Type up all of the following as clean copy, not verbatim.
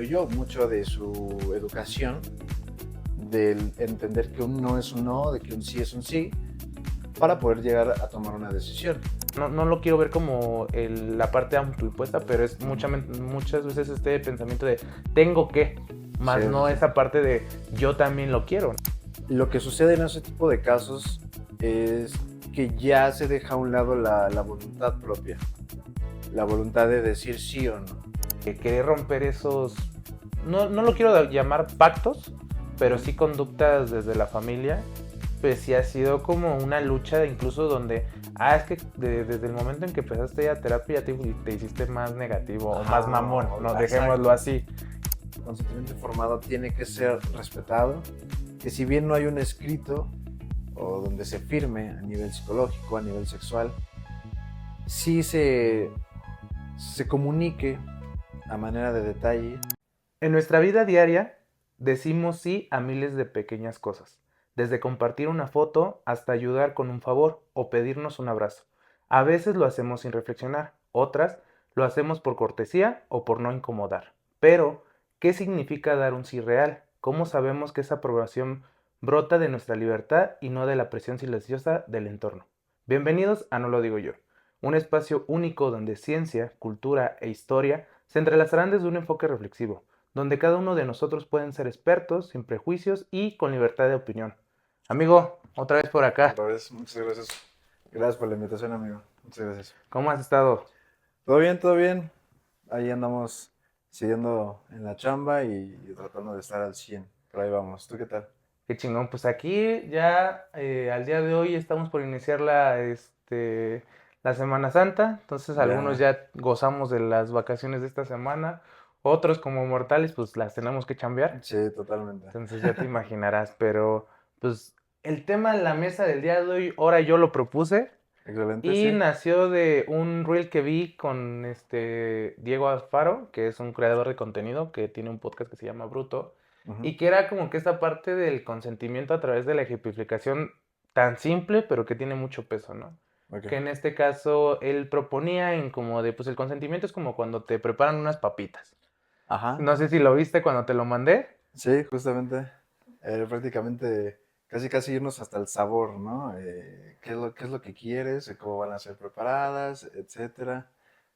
influyó mucho de su educación, del entender que un no es un no, de que un sí es un sí, para poder llegar a tomar una decisión. No lo quiero ver como la parte autoimpuesta, pero es muchas veces este pensamiento de tengo que, más Sí, no sí. esa parte de yo también lo quiero. Lo que sucede en ese tipo de casos es que ya se deja a un lado la voluntad propia, la voluntad de decir sí o no. Querer romper esos, no lo quiero llamar pactos, pero sí conductas desde la familia, pues sí ha sido como una lucha incluso donde, es que desde el momento en que empezaste a terapia ya te hiciste más negativo o más mamón, no, dejémoslo así. El consentimiento informado tiene que ser respetado, que si bien no hay un escrito o donde se firme a nivel psicológico, a nivel sexual, sí se comunique a manera de detalle. En nuestra vida diaria decimos sí a miles de pequeñas cosas, desde compartir una foto hasta ayudar con un favor o pedirnos un abrazo. A veces lo hacemos sin reflexionar, otras lo hacemos por cortesía o por no incomodar. Pero, ¿qué significa dar un sí real? ¿Cómo sabemos que esa aprobación brota de nuestra libertad y no de la presión silenciosa del entorno? Bienvenidos a No lo digo yo, un espacio único donde ciencia, cultura e historia se entrelazarán desde un enfoque reflexivo donde cada uno de nosotros pueden ser expertos, sin prejuicios y con libertad de opinión. Amigo, otra vez por acá. Otra vez, muchas gracias. Gracias por la invitación, amigo. Muchas gracias. ¿Cómo has estado? ¿Todo bien? ¿Todo bien? Ahí andamos siguiendo en la chamba y tratando de estar al 100. Por ahí vamos. ¿Tú qué tal? Qué chingón. Pues aquí ya al día de hoy estamos por iniciar la Semana Santa. Entonces algunos Ya. ya gozamos de las vacaciones de esta semana. Otros como mortales pues las tenemos que chambear. Sí, totalmente. Entonces ya te imaginarás. Pero pues el tema en la mesa del día de hoy, ahora yo lo propuse. Excelente, Y sí. nació de un reel que vi con Diego Alfaro, que es un creador de contenido que tiene un podcast que se llama Bruto, Ujú. y que era como que esta parte del consentimiento a través de la ejemplificación tan simple, pero que tiene mucho peso, ¿no? Ok. Que en este caso él proponía en como de, pues el consentimiento es como cuando te preparan unas papitas. Ajá. No sé si lo viste cuando te lo mandé. Sí, justamente. Prácticamente casi casi irnos hasta el sabor, ¿no? Qué es lo que quieres? ¿Cómo van a ser preparadas? Etcétera.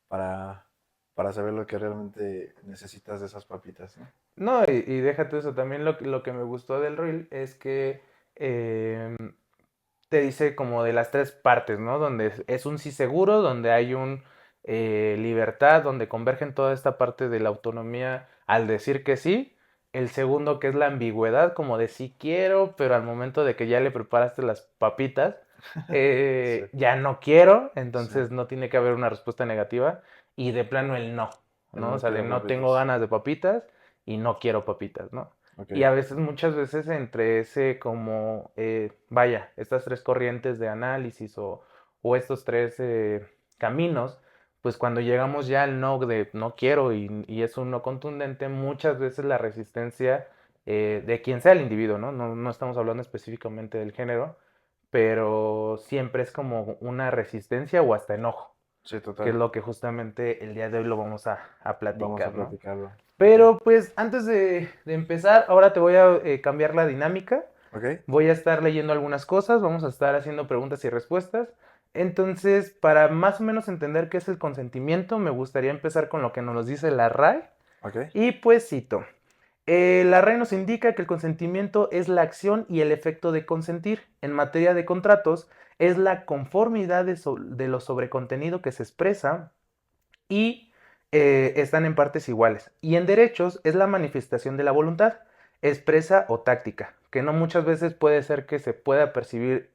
Para, para saber lo que realmente necesitas de esas papitas, ¿no? No, y déjate eso, también lo que me gustó del reel es que em, te dice como de las tres partes, ¿no? Donde es un sí seguro, donde hay un libertad, donde convergen toda esta parte de la autonomía al decir que sí. El segundo que es la ambigüedad, como de sí quiero, pero al momento de que ya le preparaste las papitas, Sí, ya no quiero, sí. entonces no tiene que haber una respuesta negativa. Y de plano el no, El ¿no? O no sea, de quiero no tengo papitas. ganas de papitas y no quiero papitas, ¿no? Ok. Y a veces, muchas veces entre ese como, vaya, estas tres corrientes de análisis o estos tres caminos, pues cuando llegamos ya al no de no quiero y es un no contundente, muchas veces la resistencia de quien sea el individuo, ¿no? No estamos hablando específicamente del género, pero siempre es como una resistencia o hasta enojo, Sí, que es total. lo que justamente el día de hoy lo vamos a Vamos a platicar, ¿no? platicarlo. Ok. Pero pues antes de empezar, ahora te voy a cambiar la dinámica. Ok. Voy a estar leyendo algunas cosas, vamos a estar haciendo preguntas y respuestas. Entonces, para más o menos entender qué es el consentimiento, me gustaría empezar con lo que nos dice la RAE. Ok. Y pues cito, la RAE nos indica que el consentimiento es la acción y el efecto de consentir. En materia de contratos, es la conformidad de lo sobrecontenido que se expresa y están en partes iguales. Y en derechos es la manifestación de la voluntad, expresa o táctica, que no muchas veces puede ser que se pueda percibir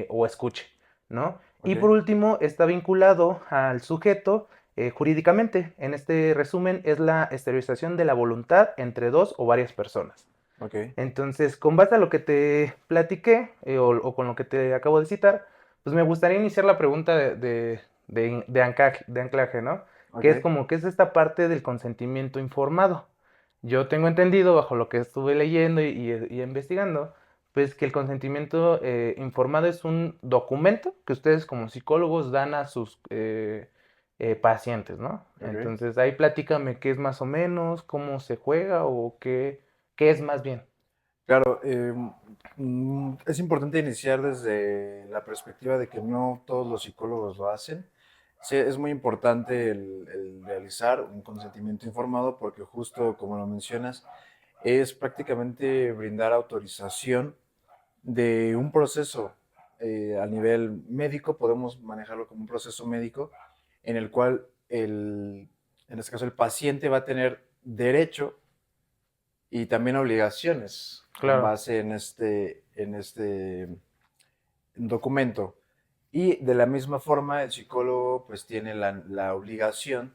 o escuche, ¿no? Y Ok. por último, está vinculado al sujeto jurídicamente. En este resumen es la exteriorización de la voluntad entre dos o varias personas. Ok. Entonces, con base a lo que te platiqué o con lo que te acabo de citar, pues me gustaría iniciar la pregunta de anclaje, ¿no? Que es Ok. como, ¿qué es esta parte del consentimiento informado? Yo tengo entendido, bajo lo que estuve leyendo y investigando, pues que el consentimiento informado es un documento que ustedes como psicólogos dan a sus pacientes, ¿no? Ok. Entonces ahí platícame qué es más o menos, cómo se juega o qué es más bien. Claro, es importante iniciar desde la perspectiva de que no todos los psicólogos lo hacen. Sí, es muy importante el realizar un consentimiento informado porque justo como lo mencionas, es prácticamente brindar autorización de un proceso a nivel médico, podemos manejarlo como un proceso médico en el cual en este caso el paciente va a tener derecho y también obligaciones con Claro, base en este documento. Y de la misma forma, el psicólogo pues tiene la obligación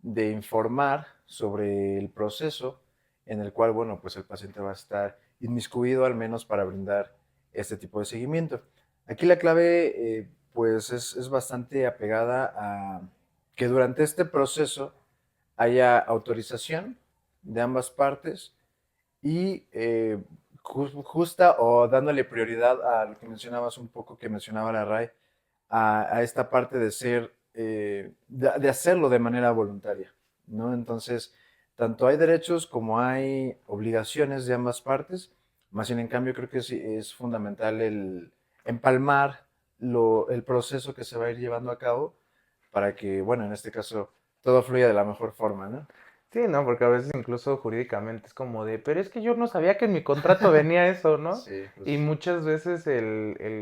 de informar sobre el proceso en el cual, bueno, pues el paciente va a estar inmiscuido al menos para brindar este tipo de seguimiento. Aquí la clave pues es bastante apegada a que durante este proceso haya autorización de ambas partes y justa o dándole prioridad a lo que mencionabas un poco, que mencionaba la RAE, a esta parte de ser, de hacerlo de manera voluntaria, ¿no? Entonces, tanto hay derechos como hay obligaciones de ambas partes, más sin en cambio creo que es fundamental el empalmar el proceso que se va a ir llevando a cabo para que, bueno, en este caso, todo fluya de la mejor forma, ¿no? sí, ¿no? Porque a veces incluso jurídicamente es como de, pero es que yo no sabía que en mi contrato venía eso, ¿no? Sí, Y pues muchas veces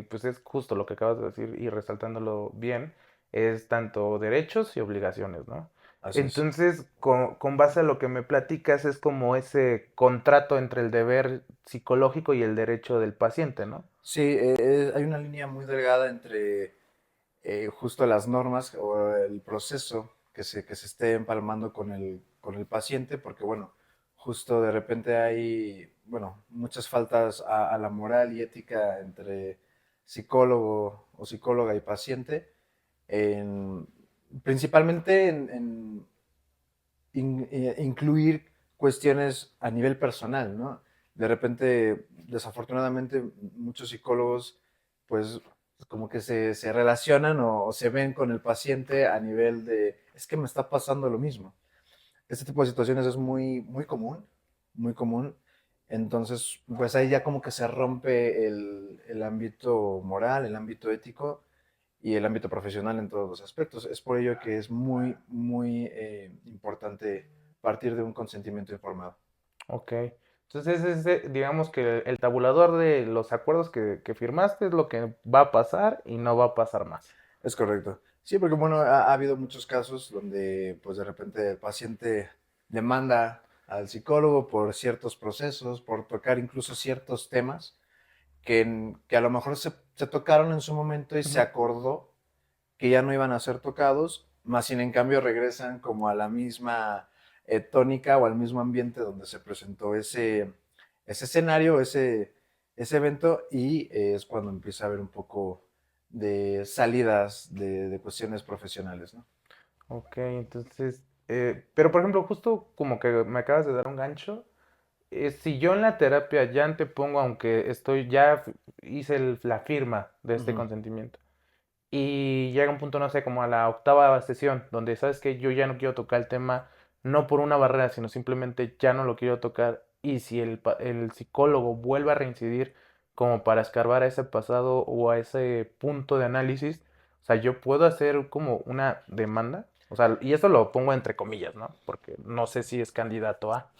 pues es justo lo que acabas de decir y resaltándolo bien, es tanto derechos y obligaciones, ¿no? así es. Entonces, con base a lo que me platicas, es como ese contrato entre el deber psicológico y el derecho del paciente, ¿no? Sí, hay una línea muy delgada entre justo las normas o el proceso que se esté empalmando con el paciente, porque bueno, justo de repente hay, bueno, muchas faltas a la moral y ética entre psicólogo o psicóloga y paciente, en- principalmente en incluir cuestiones a nivel personal, ¿no? De repente, desafortunadamente, muchos psicólogos, pues, como que se relacionan o se ven con el paciente a nivel de, es que me está pasando lo mismo. Este tipo de situaciones es muy, muy común, muy común. Entonces, pues ahí ya como que se rompe el ámbito moral, el ámbito ético y el ámbito profesional en todos los aspectos. Es por ello que es muy, muy importante partir de un consentimiento informado. Ok. Entonces, digamos que el tabulador de los acuerdos que firmaste es lo que va a pasar y no va a pasar más. Es correcto. Sí, porque bueno, ha habido muchos casos donde pues de repente el paciente demanda al psicólogo por ciertos procesos, por tocar incluso ciertos temas que a lo mejor se tocaron en su momento y se Ujú. acordó que ya no iban a ser tocados, más sin en cambio regresan como a la misma tónica o al mismo ambiente donde se presentó ese escenario, ese evento, y es cuando empieza a haber un poco de salidas de cuestiones profesionales, ¿no? Ok, entonces, pero por ejemplo, justo como que me acabas de dar un gancho, si yo en la terapia ya antepongo, aunque hice la firma de este Ujú. consentimiento, y llega un punto, no sé, como a la octava sesión, donde sabes que yo ya no quiero tocar el tema, no por una barrera, sino simplemente ya no lo quiero tocar, y si el psicólogo vuelve a reincidir como para escarbar a ese pasado o a ese punto de análisis, o sea, yo puedo hacer como una demanda, o sea, y eso lo pongo entre comillas, ¿no? Porque no sé si es candidato a.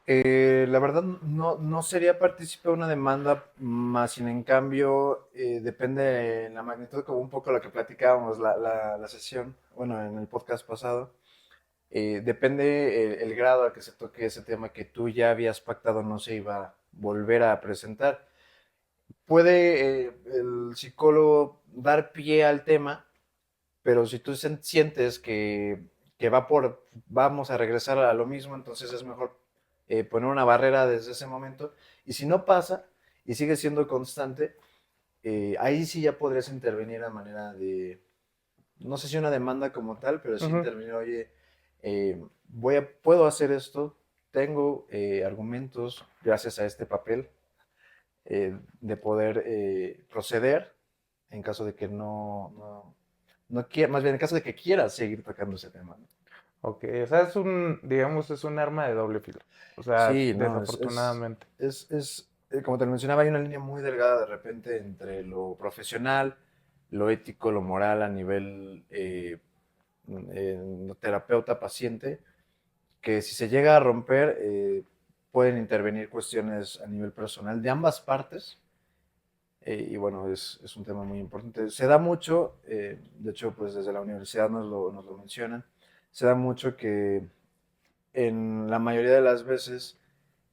La verdad no sería partícipe de una demanda, más sin en cambio depende de la magnitud, como un poco lo que platicábamos la sesión, bueno, en el podcast pasado. Depende el grado a que se toque ese tema que tú ya habías pactado no se iba a volver a presentar. Puede el psicólogo dar pie al tema, pero si tú sientes que vamos a regresar a lo mismo, entonces es mejor poner una barrera desde ese momento. Y si no pasa y sigue siendo constante, ahí sí ya podrías intervenir a manera de, no sé si una demanda como tal, pero sí Ujú. intervenir, oye, puedo hacer esto, tengo argumentos gracias a este papel de poder proceder en caso de que no quiere, más bien en caso de que quieras seguir tocando ese tema, ¿no? Ok, o sea, digamos, es un arma de doble filo. O sea, Sí, no, desafortunadamente. como te lo mencionaba, hay una línea muy delgada de repente entre lo profesional, lo ético, lo moral a nivel terapeuta-paciente, que si se llega a romper, pueden intervenir cuestiones a nivel personal de ambas partes. Y bueno, es un tema muy importante. Se da mucho, de hecho, pues desde la universidad nos lo mencionan, se da mucho que en la mayoría de las veces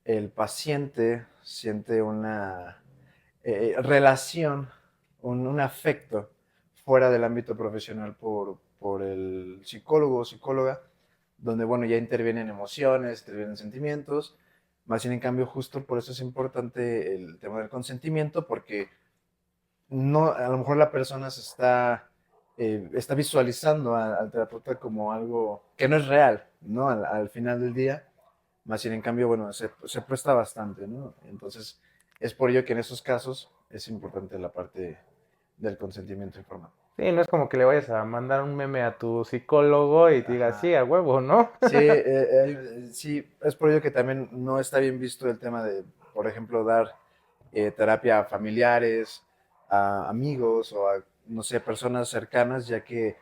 el paciente siente una relación, un afecto fuera del ámbito profesional por el psicólogo o psicóloga, donde, bueno, ya intervienen emociones, intervienen sentimientos, más bien en cambio justo por eso es importante el tema del consentimiento, porque no, a lo mejor la persona está visualizando al terapeuta como algo que no es real, ¿no? Al final del día, más bien en cambio, bueno, se presta bastante, ¿no? Entonces, es por ello que en esos casos es importante la parte del consentimiento informado. Sí, no es como que le vayas a mandar un meme a tu psicólogo y te diga, sí, Ajá. a huevo, ¿no? Sí, sí, es por ello que también no está bien visto el tema de, por ejemplo, dar terapia a familiares, a amigos o a, no sé, personas cercanas, ya que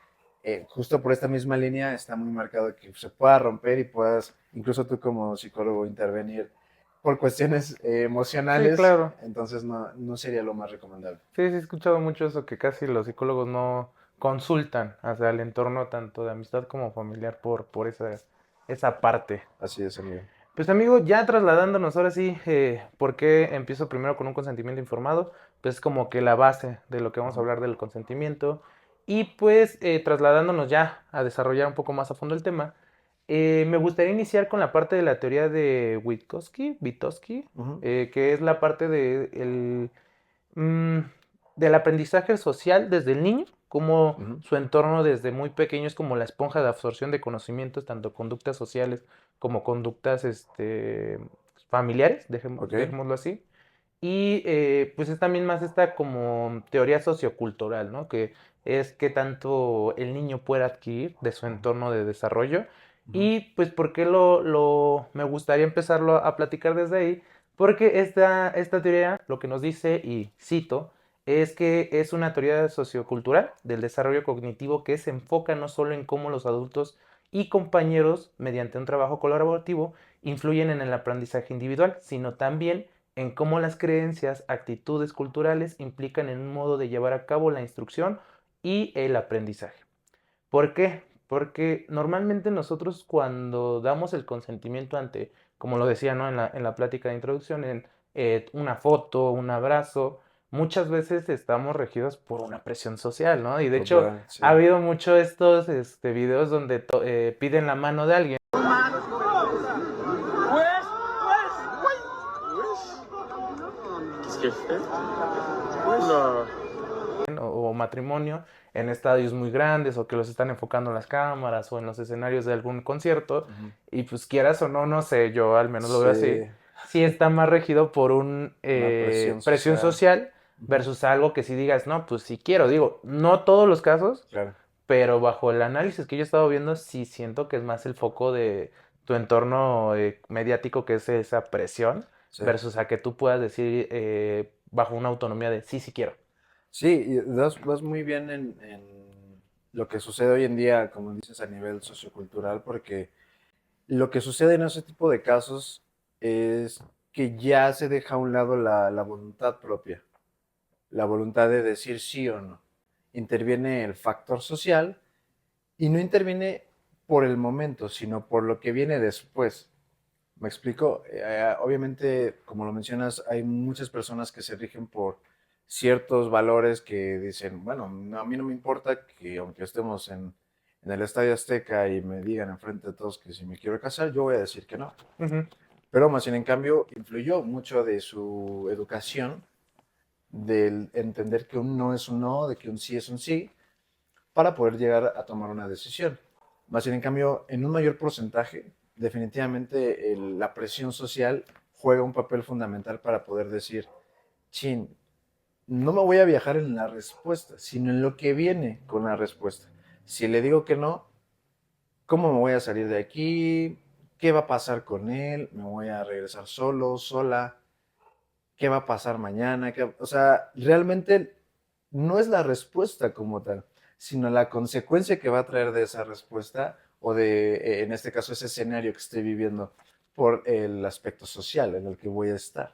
justo por esta misma línea está muy marcado que se pueda romper y puedas, incluso tú como psicólogo, intervenir por cuestiones Sí, emocionales, claro. entonces no sería lo más recomendable. Sí, sí, he escuchado mucho eso, que casi los psicólogos no consultan hacia el entorno tanto de amistad como familiar por esa parte. Así es, amigo. Pues amigo, ya trasladándonos ahora sí, ¿por qué empiezo primero con un consentimiento informado? Pues como que la base de lo que vamos a Ujú, hablar del consentimiento. Y pues trasladándonos ya a desarrollar un poco más a fondo el tema, me gustaría iniciar con la parte de la teoría de Vygotsky, ujú, que es la parte mm, del aprendizaje social desde el niño, como ujú. su entorno desde muy pequeño es como la esponja de absorción de conocimientos, tanto conductas sociales como conductas familiares, Ok. dejémoslo así. Y pues es también más esta como teoría sociocultural, ¿no? Que es que tanto el niño puede adquirir de su Ujú, entorno de desarrollo. ujú, Y pues por qué me gustaría empezarlo a platicar desde ahí, porque esta teoría lo que nos dice, y cito, es que es una teoría sociocultural del desarrollo cognitivo que se enfoca no solo en cómo los adultos y compañeros, mediante un trabajo colaborativo, influyen en el aprendizaje individual, sino también en cómo las creencias, actitudes culturales implican en un modo de llevar a cabo la instrucción y el aprendizaje. ¿Por qué? Porque normalmente nosotros cuando damos el consentimiento ante, como lo decía, ¿no? en la plática de introducción, en una foto, un abrazo, muchas veces estamos regidos por una presión social, ¿no? Y de hecho total, ha sí. habido muchos estos videos donde piden la mano de alguien Qu'est-ce qu'elle fait? Oula! o matrimonio en estadios muy grandes o que los están enfocando en las cámaras o en los escenarios de algún concierto Ujú. y pues quieras o no, no sé, yo al menos lo veo así, Sí, sí está más regido por un una presión presión social. social Ujú, versus algo que si digas, no, pues si quiero, digo, no todos los casos, claro, pero bajo el análisis que yo he estado viendo, sí siento que es más el foco de tu entorno mediático que es esa presión sí. versus a que tú puedas decir bajo una autonomía de sí, sí quiero. Sí, y das muy bien en lo que sucede hoy en día, como dices, a nivel sociocultural, porque lo que sucede en ese tipo de casos es que ya se deja a un lado la voluntad propia, la voluntad de decir sí o no. Interviene el factor social y no interviene por el momento, sino por lo que viene después. ¿Me explico? Obviamente, como lo mencionas, hay muchas personas que se rigen por ciertos valores que dicen, bueno, a mí no me importa que aunque estemos en el Estadio Azteca y me digan enfrente de todos que si me quiero casar, yo voy a decir que no. Ujú, Pero más bien, en cambio, influyó mucho de su educación, del entender que un no es un no, de que un sí es un sí, para poder llegar a tomar una decisión. Más bien, en cambio, en un mayor porcentaje, definitivamente la presión social juega un papel fundamental para poder decir, chin, no me voy a viajar en la respuesta, sino en lo que viene con la respuesta. Si le digo que no, ¿cómo me voy a salir de aquí? ¿Qué va a pasar con él? ¿Me voy a regresar solo, sola? ¿Qué va a pasar mañana? O sea, realmente no es la respuesta como tal, sino la consecuencia que va a traer de esa respuesta o de, en este caso, ese escenario que estoy viviendo por el aspecto social en el que voy a estar.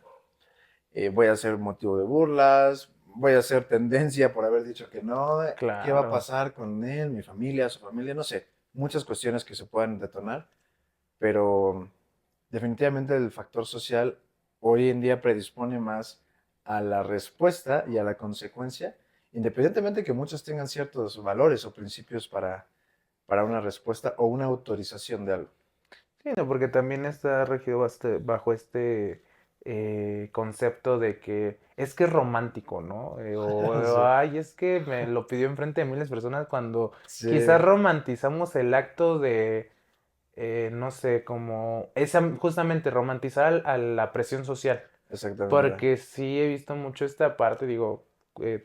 Voy a ser motivo de burlas, voy a ser tendencia por haber dicho que no, qué va a Claro. pasar con él, mi familia, su familia, no sé, muchas cuestiones que se puedan detonar, pero definitivamente el factor social hoy en día predispone más a la respuesta y a la consecuencia, independientemente que muchos tengan ciertos valores o principios para una respuesta o una autorización de algo. Sí, no, porque también está regido bajo este concepto de que es romántico, ¿no? O, Sí, ay, es que me lo pidió enfrente de miles de personas cuando sí, quizás romantizamos el acto de, no sé, como esa, justamente romantizar a la presión social. exactamente. Porque sí he visto mucho esta parte, digo,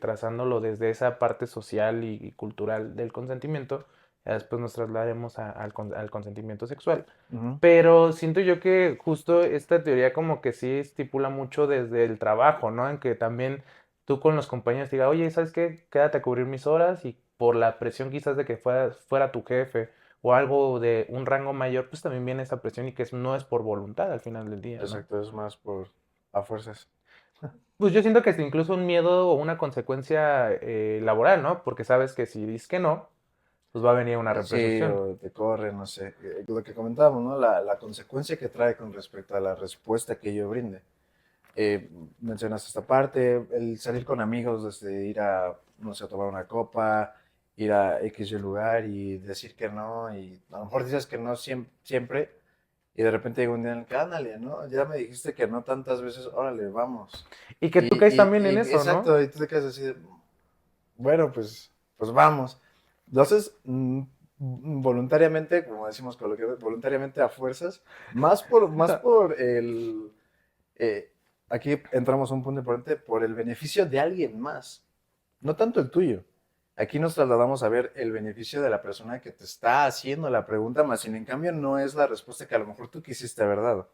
trazándolo desde esa parte social y cultural del consentimiento, ya después nos trasladaremos al consentimiento sexual. Ujú. Pero siento yo que justo esta teoría como que sí estipula mucho desde el trabajo, ¿no? En que también tú con los compañeros digas, oye, ¿sabes qué? Quédate a cubrir mis horas y por la presión quizás de que fuera tu jefe o algo de un rango mayor, pues también viene esa presión y que no es por voluntad al final del día, ¿no? Exacto, es más por a fuerzas. Pues yo siento que es incluso un miedo o una consecuencia laboral, ¿no? Porque sabes que si dices que no, pues va a venir una Sí, repercusión. o te corren, no sé. Lo que comentábamos, ¿no? La consecuencia que trae con respecto a la respuesta que yo brinde. Mencionaste esta parte, el salir con amigos, desde ir a, no sé, a tomar una copa, ir a X y lugar y decir que no, y a lo mejor dices que no siempre, y de repente llega un día en el que, ándale, ¿no? Ya me dijiste que no tantas veces, órale, vamos. Y que tú caes también en eso, ¿no? Exacto, y tú te quedas así, bueno, pues vamos. Entonces, voluntariamente, como decimos coloquialmente, voluntariamente a fuerzas, más por el, eh, aquí entramos a un punto importante, por el beneficio de alguien más, no tanto el tuyo. Aquí nos trasladamos a ver el beneficio de la persona que te está haciendo la pregunta, más sin en cambio no es la respuesta que a lo mejor tú quisiste haber dado.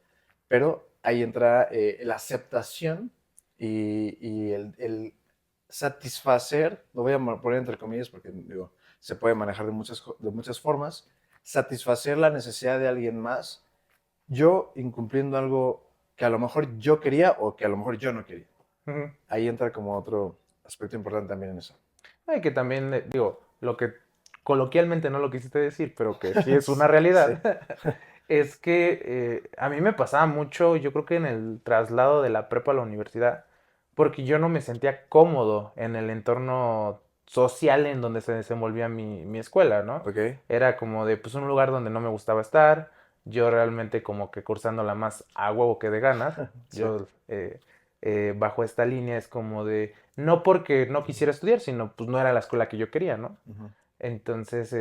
Pero ahí entra la aceptación y el satisfacer, lo voy a poner entre comillas porque digo, se puede manejar de muchas formas, satisfacer la necesidad de alguien más, yo incumpliendo algo que a lo mejor yo quería o que a lo mejor yo no quería. Ujú. Ahí entra como otro aspecto importante también en eso. Ay, que también, digo, lo que coloquialmente no lo quisiste decir, pero que sí es una Sí. realidad, es que a mí me pasaba mucho, yo creo que en el traslado de la prepa a la universidad, porque yo no me sentía cómodo en el entorno social en donde se desenvolvía mi escuela, ¿no? Ok. Era como de, pues, un lugar donde no me gustaba estar, yo realmente como que cursándola más a huevo que de ganas, Sí. yo bajo esta línea es como de, no porque no quisiera estudiar, sino pues no era la escuela que yo quería, ¿no? Ujú. Entonces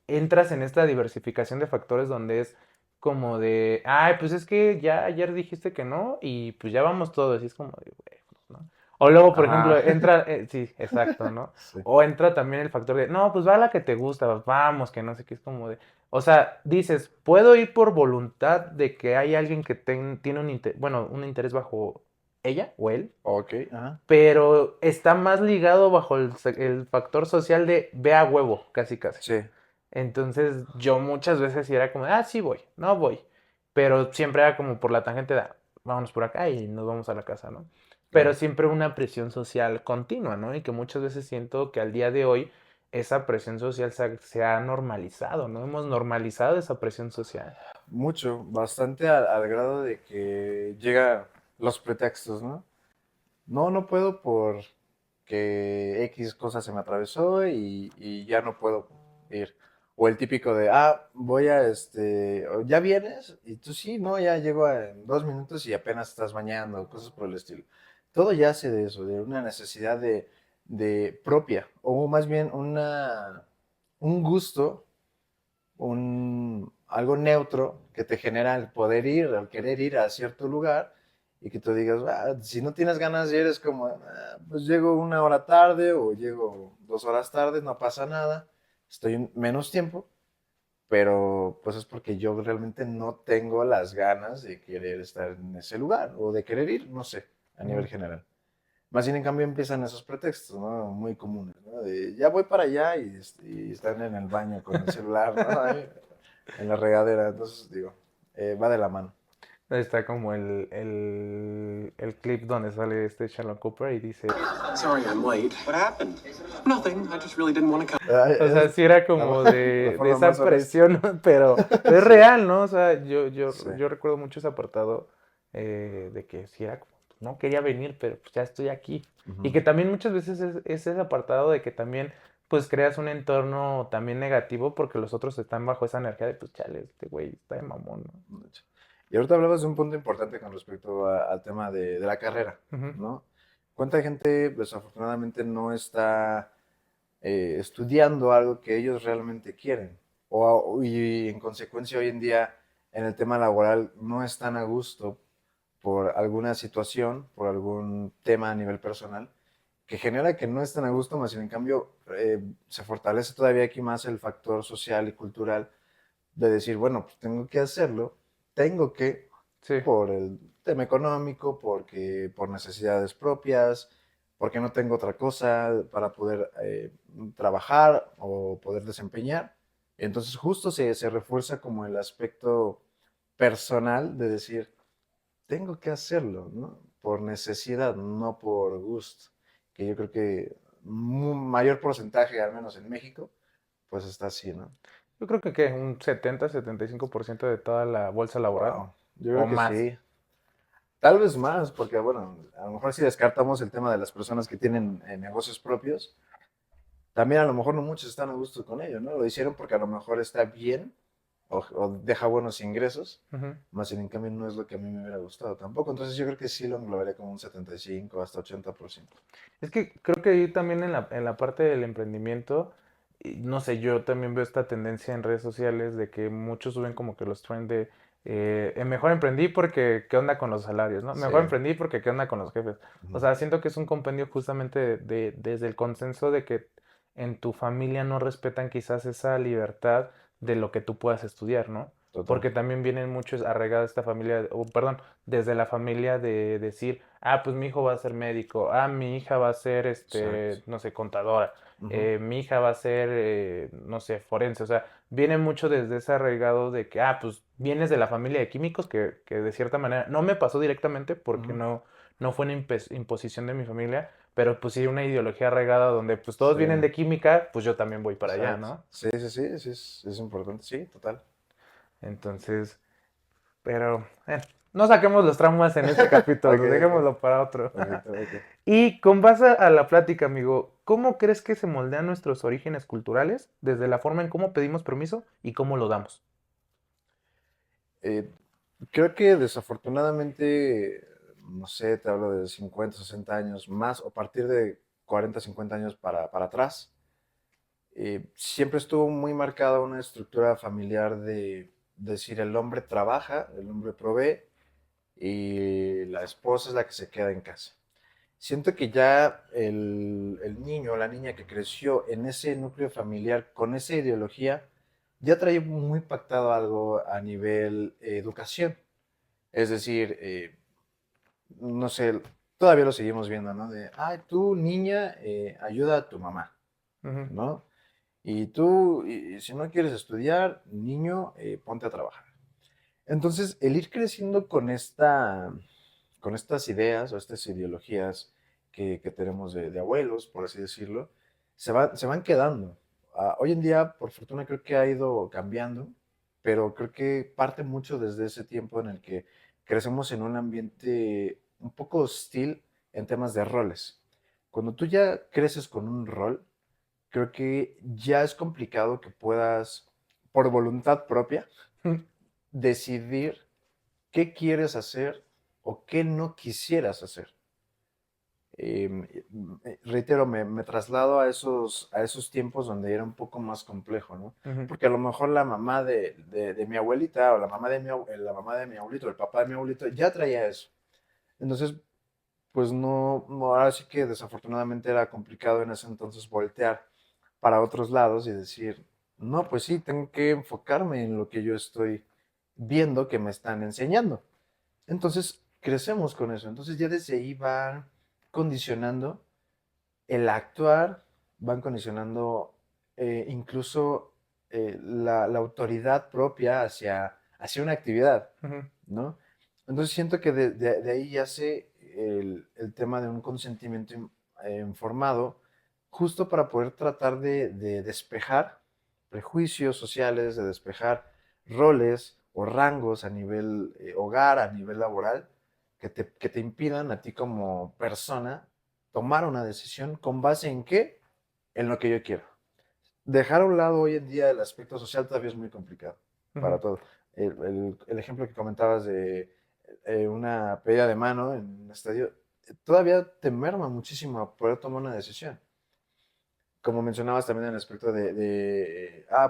entras en esta diversificación de factores donde es como de, ay, pues es que ya ayer dijiste que no y pues ya vamos todos. Y es como de, güey, ¿no? O luego, por ejemplo, Ajá. entra, sí, exacto, ¿no? Sí. O entra también el factor de, no, pues va la que te gusta, vamos, que no sé qué, es como de, o sea, dices, puedo ir por voluntad de que hay alguien que tiene bueno, un interés bajo ella o él, Ok. Ajá. pero está más ligado bajo el factor social de ve a huevo, casi casi. Sí. Entonces yo muchas veces sí era como, ah, sí voy, no voy, pero siempre era como por la tangente de, vámonos por acá y nos vamos a la casa, ¿no? Pero Claro. siempre una presión social continua, ¿no? Y que muchas veces siento que al día de hoy esa presión social se ha normalizado, ¿no? Hemos normalizado esa presión social. Mucho, bastante al grado de que llega los pretextos, ¿no? No, no puedo porque X cosa se me atravesó y ya no puedo ir. O el típico de, voy a o, ¿ya vienes? Y tú sí, no, ya llego en 2 minutos y apenas estás bañando, cosas por el estilo. Todo yace de eso, de una necesidad de propia, o más bien un gusto, algo neutro que te genera el poder ir, el querer ir a cierto lugar y que tú digas, si no tienes ganas y eres como, pues llego 1 hora tarde o llego 2 horas tarde, no pasa nada, estoy en menos tiempo, pero pues es porque yo realmente no tengo las ganas de querer estar en ese lugar o de querer ir, no sé, a nivel Ujú. general. Más bien en cambio empiezan esos pretextos, ¿no? Muy comunes, ¿no? De ya voy para allá y están en el baño con el celular, ¿no? Ahí, en la regadera. Entonces, digo, va de la mano. Está como el clip donde sale este Sherlock Cooper y dice, Sorry I'm late. What happened? Nothing. I just really didn't want to come. o sea, sí era La, como la de forma más esa honesta. presión, ¿no? Pero es real, ¿no? O sea, Sí. yo recuerdo mucho ese apartado de que sí era como, no quería venir, pero pues ya estoy aquí. Y que Ujú. también muchas veces es ese apartado de que también pues creas un entorno también negativo porque los otros están bajo esa energía de pues chale, este güey está de mamón, De hecho. Y ahorita hablabas de un punto importante con respecto al tema de la carrera, ¿no? Ujú. ¿no? ¿Cuánta gente desafortunadamente no está estudiando algo que ellos realmente quieren? Y en consecuencia hoy en día en el tema laboral no están a gusto por alguna situación, por algún tema a nivel personal, que genera que no estén a gusto, más sin en cambio se fortalece todavía aquí más el factor social y cultural de decir, bueno, pues tengo que hacerlo, tengo que, Sí. por el tema económico, porque por necesidades propias, porque no tengo otra cosa para poder trabajar o poder desempeñar. Entonces justo se refuerza como el aspecto personal de decir, tengo que hacerlo, ¿no? Por necesidad, no por gusto. Que yo creo que mayor porcentaje, al menos en México, pues está así, ¿no? Yo creo que ¿qué? Un 70-75% de toda la bolsa laboral Wow, yo o creo que más. sí. Tal vez más, porque bueno, a lo mejor si descartamos el tema de las personas que tienen negocios propios, también a lo mejor no muchos están a gusto con ello, ¿no? Lo hicieron porque a lo mejor está bien o deja buenos ingresos, Ujú. más sin en cambio no es lo que a mí me hubiera gustado tampoco. Entonces yo creo que sí lo englobaría como un 75 hasta 80%. Es que creo que ahí también en la parte del emprendimiento, y no sé, yo también veo esta tendencia en redes sociales de que muchos suben como que los trends de mejor emprendí porque qué onda con los salarios, ¿no? Sí. Mejor emprendí porque qué onda con los jefes. O Ujú. sea, siento que es un compendio justamente desde el consenso de que en tu familia no respetan quizás esa libertad de lo que tú puedas estudiar, ¿no? Total. Porque también vienen muchos arraigados esta familia, o perdón, desde la familia de decir, ah, pues mi hijo va a ser médico, ah, mi hija va a ser, Exacto. no sé, contadora, Ujú. mi hija va a ser, no sé, forense, o sea, viene mucho desde ese arraigado de que, ah, pues vienes de la familia de químicos, que de cierta manera, no me pasó directamente porque Ujú. no fue una imposición de mi familia, pero pues sí una ideología arraigada donde pues todos Sí. vienen de química, pues yo también voy para allá, Exacto. ¿no? Sí, sí, sí, sí, es importante. Sí, total. Entonces, pero no saquemos los traumas en este Ok, capítulo, ok. dejémoslo para otro. Perfecto, ok. Y con base a la plática, amigo, ¿cómo crees que se moldean nuestros orígenes culturales desde la forma en cómo pedimos permiso y cómo lo damos? Eh, Creo que desafortunadamente, no sé, te hablo de 50, 60 años más, o a partir de 40, 50 años para atrás, siempre estuvo muy marcada una estructura familiar de decir el hombre trabaja, el hombre provee y la esposa es la que se queda en casa. Siento que ya el niño o la niña que creció en ese núcleo familiar con esa ideología ya trae muy pactado algo a nivel educación. Es decir, no sé, todavía lo seguimos viendo, ¿no? De, ay, tú, niña, ayuda a tu mamá, Ujú. ¿no? Y tú, si no quieres estudiar, niño, ponte a trabajar. Entonces, el ir creciendo con estas ideas o estas ideologías que tenemos de abuelos, por así decirlo, se van quedando. Hoy en día, por fortuna, creo que ha ido cambiando, pero creo que parte mucho desde ese tiempo en el que crecemos en un ambiente un poco hostil en temas de roles. Cuando tú ya creces con un rol, creo que ya es complicado que puedas, por voluntad propia, decidir qué quieres hacer o qué no quisieras hacer. Reitero, me traslado a esos tiempos donde era un poco más complejo, ¿no? Ujú. Porque a lo mejor la mamá de mi abuelita o la mamá de mi abuelito, el papá de mi abuelito ya traía eso. Entonces, pues ahora sí que desafortunadamente era complicado en ese entonces voltear para otros lados y decir, no, pues sí, tengo que enfocarme en lo que yo estoy viendo que me están enseñando. Entonces, crecemos con eso. Entonces, ya desde ahí van condicionando el actuar, van condicionando incluso la autoridad propia hacia una actividad, Ujú. ¿no? Entonces siento que de ahí yace el tema de un consentimiento informado, justo para poder tratar de despejar prejuicios sociales, de despejar roles o rangos a nivel hogar, a nivel laboral, que te impidan a ti como persona tomar una decisión con base en qué, en lo que yo quiero. Dejar a un lado hoy en día el aspecto social todavía es muy complicado para Ujú. todo. El ejemplo que comentabas de una pedida de mano en un estadio, todavía te merma muchísimo a poder tomar una decisión. Como mencionabas también en el aspecto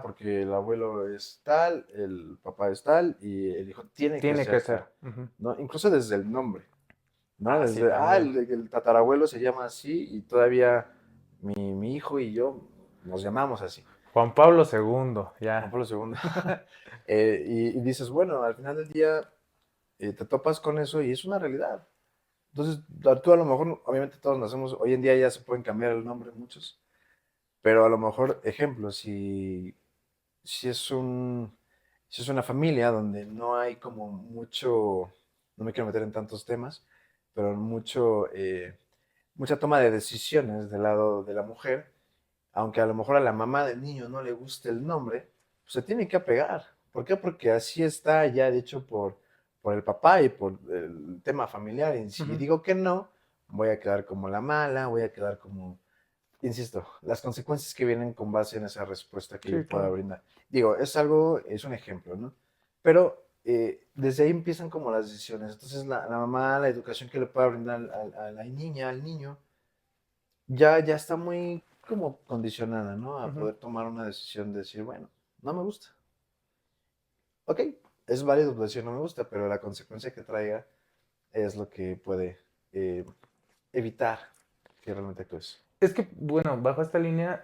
porque el abuelo es tal, el papá es tal y el hijo tiene que Tiene ser que ser. tal, Ujú. ¿no? Incluso desde el nombre, ¿no? Ah, sí, Desde, también. el tatarabuelo se llama así y todavía mi hijo y yo nos llamamos así. Juan Pablo II, Juan ya. Pablo II. Y dices, bueno, al final del día te topas con eso y es una realidad. Entonces, tú a lo mejor, obviamente todos nacemos, hoy en día ya se pueden cambiar el nombre muchos, pero a lo mejor, ejemplo, si es si es una familia donde no hay como mucho, no me quiero meter en tantos temas, pero mucha toma de decisiones del lado de la mujer, aunque a lo mejor a la mamá del niño no le guste el nombre, pues se tiene que apegar. ¿Por qué? Porque así está ya dicho por el papá y por el tema familiar. Y si Ujú. digo que no, voy a quedar como la mala, voy a quedar como, insisto, las consecuencias que vienen con base en esa respuesta que yo Sí, pueda claro. brindar. Digo, es un ejemplo, ¿no? Pero desde ahí empiezan como las decisiones. Entonces la mamá, la educación que le pueda brindar a la niña, al niño, ya está muy como condicionada, ¿no? A Ujú. poder tomar una decisión de decir, bueno, no me gusta. Ok, es válido decir no me gusta, pero la consecuencia que traiga es lo que puede eh, evitar que realmente actúes. Es que, bueno, bajo esta línea,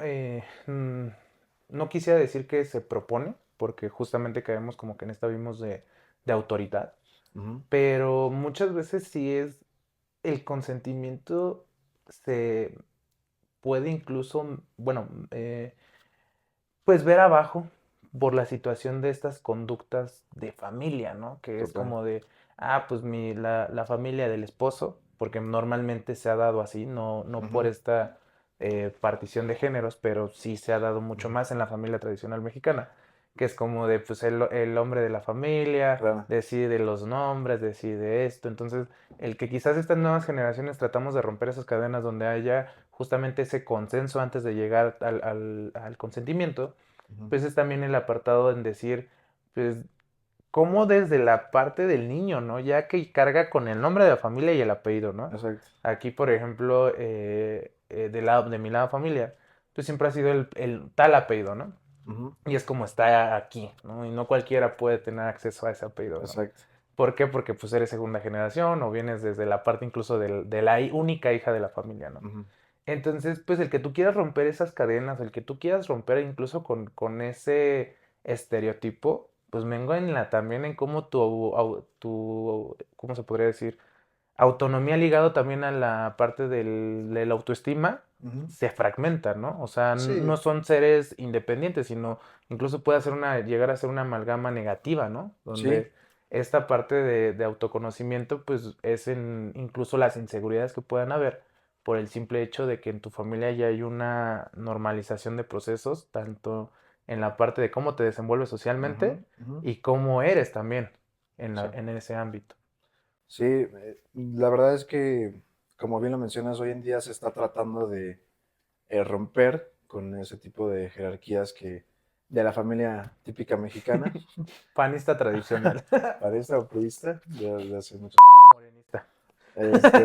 no quisiera decir que se propone, porque justamente caemos como que en esta vimos de autoridad, Ujú, pero muchas veces sí es el consentimiento se puede incluso, bueno, pues ver abajo por la situación de estas conductas de familia, ¿no? Que es total. como de, pues la familia del esposo, porque normalmente se ha dado así, no por Ujú, esta partición de géneros, pero sí se ha dado mucho ujú, más en la familia tradicional mexicana, que es como de, pues el hombre de la familia, claro. decide los nombres, decide esto, entonces el que quizás estas nuevas generaciones tratamos de romper esas cadenas donde haya justamente ese consenso antes de llegar al consentimiento, Ujú, pues es también el apartado en decir, pues, cómo desde la parte del niño, ¿no? Ya que carga con el nombre de la familia y el apellido, ¿no? exacto. Aquí, por ejemplo, de mi lado familia, pues siempre ha sido el tal apellido, ¿no? Ujú, Y es como está aquí, ¿no? Y no cualquiera puede tener acceso a ese apellido, ¿no? exacto. ¿Por qué? Porque pues eres segunda generación o vienes desde la parte incluso de la única hija de la familia, ¿no? Ujú, Entonces, pues el que tú quieras romper esas cadenas, el que tú quieras romper incluso con ese estereotipo, pues vengo también en cómo ¿cómo se podría decir? Autonomía ligado también a la parte de la autoestima, ujú. se fragmenta, ¿no? O sea, no Sí, son seres independientes, sino incluso puede llegar a ser una amalgama negativa, ¿no? sí, Donde esta parte de autoconocimiento, pues es en incluso las inseguridades que puedan haber por el simple hecho de que en tu familia ya hay una normalización de procesos, tanto en la parte de cómo te desenvuelves socialmente ujú, ujú, y cómo eres también sí. en ese ámbito. Sí, la verdad es que, como bien lo mencionas, hoy en día se está tratando de romper con ese tipo de jerarquías de la familia típica mexicana, Panista tradicional. parista o priista, de hace mucho. O morenista. Este,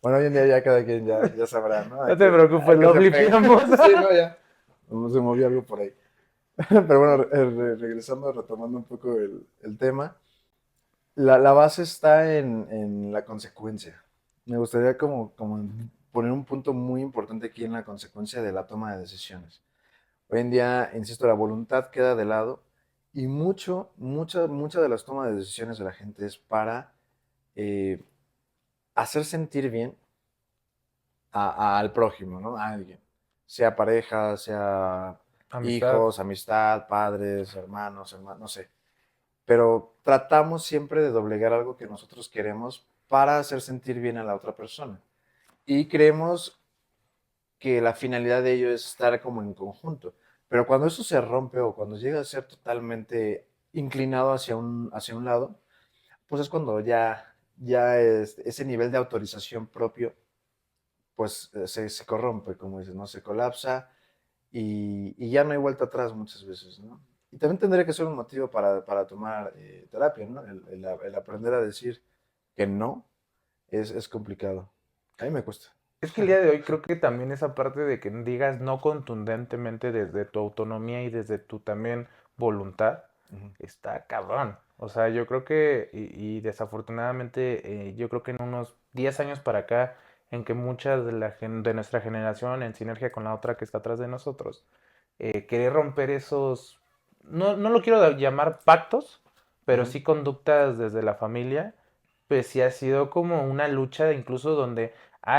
bueno, hoy en día ya cada quien ya sabrá, ¿no? No te A preocupes, qué lo se pega. blipeamos. Sí, no, ya. Se movió algo por ahí. Pero bueno, regresando, retomando un poco el tema, La base está en la consecuencia. Me gustaría como poner un punto muy importante aquí en la consecuencia de la toma de decisiones. Hoy en día, insisto, la voluntad queda de lado y mucha de las tomas de decisiones de la gente es para eh, hacer sentir bien al prójimo, ¿no? A alguien. Sea pareja, sea Amistad. hijos, amistad, padres, hermanos, no sé. Pero tratamos siempre de doblegar algo que nosotros queremos para hacer sentir bien a la otra persona. Y creemos que la finalidad de ello es estar como en conjunto. Pero cuando eso se rompe o cuando llega a ser totalmente inclinado hacia un lado, pues es cuando ya ese nivel de autorización propio, pues se corrompe, como dices, ¿no? Se colapsa y ya no hay vuelta atrás muchas veces, ¿no? Y también tendría que ser un motivo para tomar terapia, ¿no? El aprender a decir que no es complicado. A mí me cuesta. Es que el día de hoy creo que también esa parte de que digas no contundentemente desde tu autonomía y desde tu también voluntad, Ujú. está cabrón. O sea, yo creo que, y desafortunadamente, yo creo que en unos 10 años para acá, en que muchas de nuestra generación, en sinergia con la otra que está atrás de nosotros, querer romper esos, no lo quiero llamar pactos, pero Ujú. sí conductas desde la familia, pues sí ha sido como una lucha incluso donde,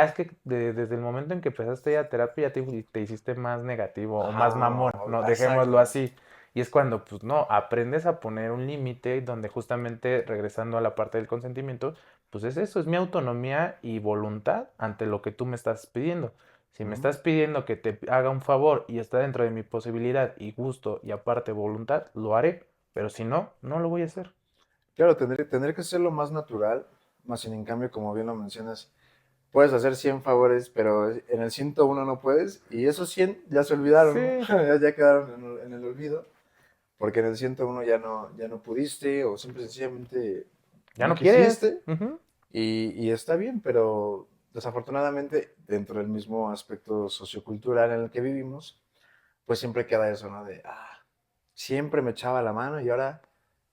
es que desde el momento en que empezaste ya terapia ya te hiciste más negativo o más Ajá, mamón, ¿no? Dejémoslo exacto. así. Y es cuando, pues no, aprendes a poner un límite donde justamente regresando a la parte del consentimiento, pues es eso, es mi autonomía y voluntad ante lo que tú me estás pidiendo. Si me Ujú. estás pidiendo que te haga un favor y está dentro de mi posibilidad y gusto y aparte voluntad, lo haré. Pero si no, no lo voy a hacer. Claro, tendría que ser lo más natural, más sin en cambio, como bien lo mencionas, puedes hacer 100 favores, pero en el 101 no puedes, y esos 100 ya se olvidaron, ¿no? Sí, Ya quedaron en el olvido, porque en el 101 ya no pudiste, o simple y sencillamente ya no no quieres. quisiste, Ujú. y está bien, pero desafortunadamente, dentro del mismo aspecto sociocultural en el que vivimos, pues siempre queda eso, ¿no? Siempre me echaba la mano y ahora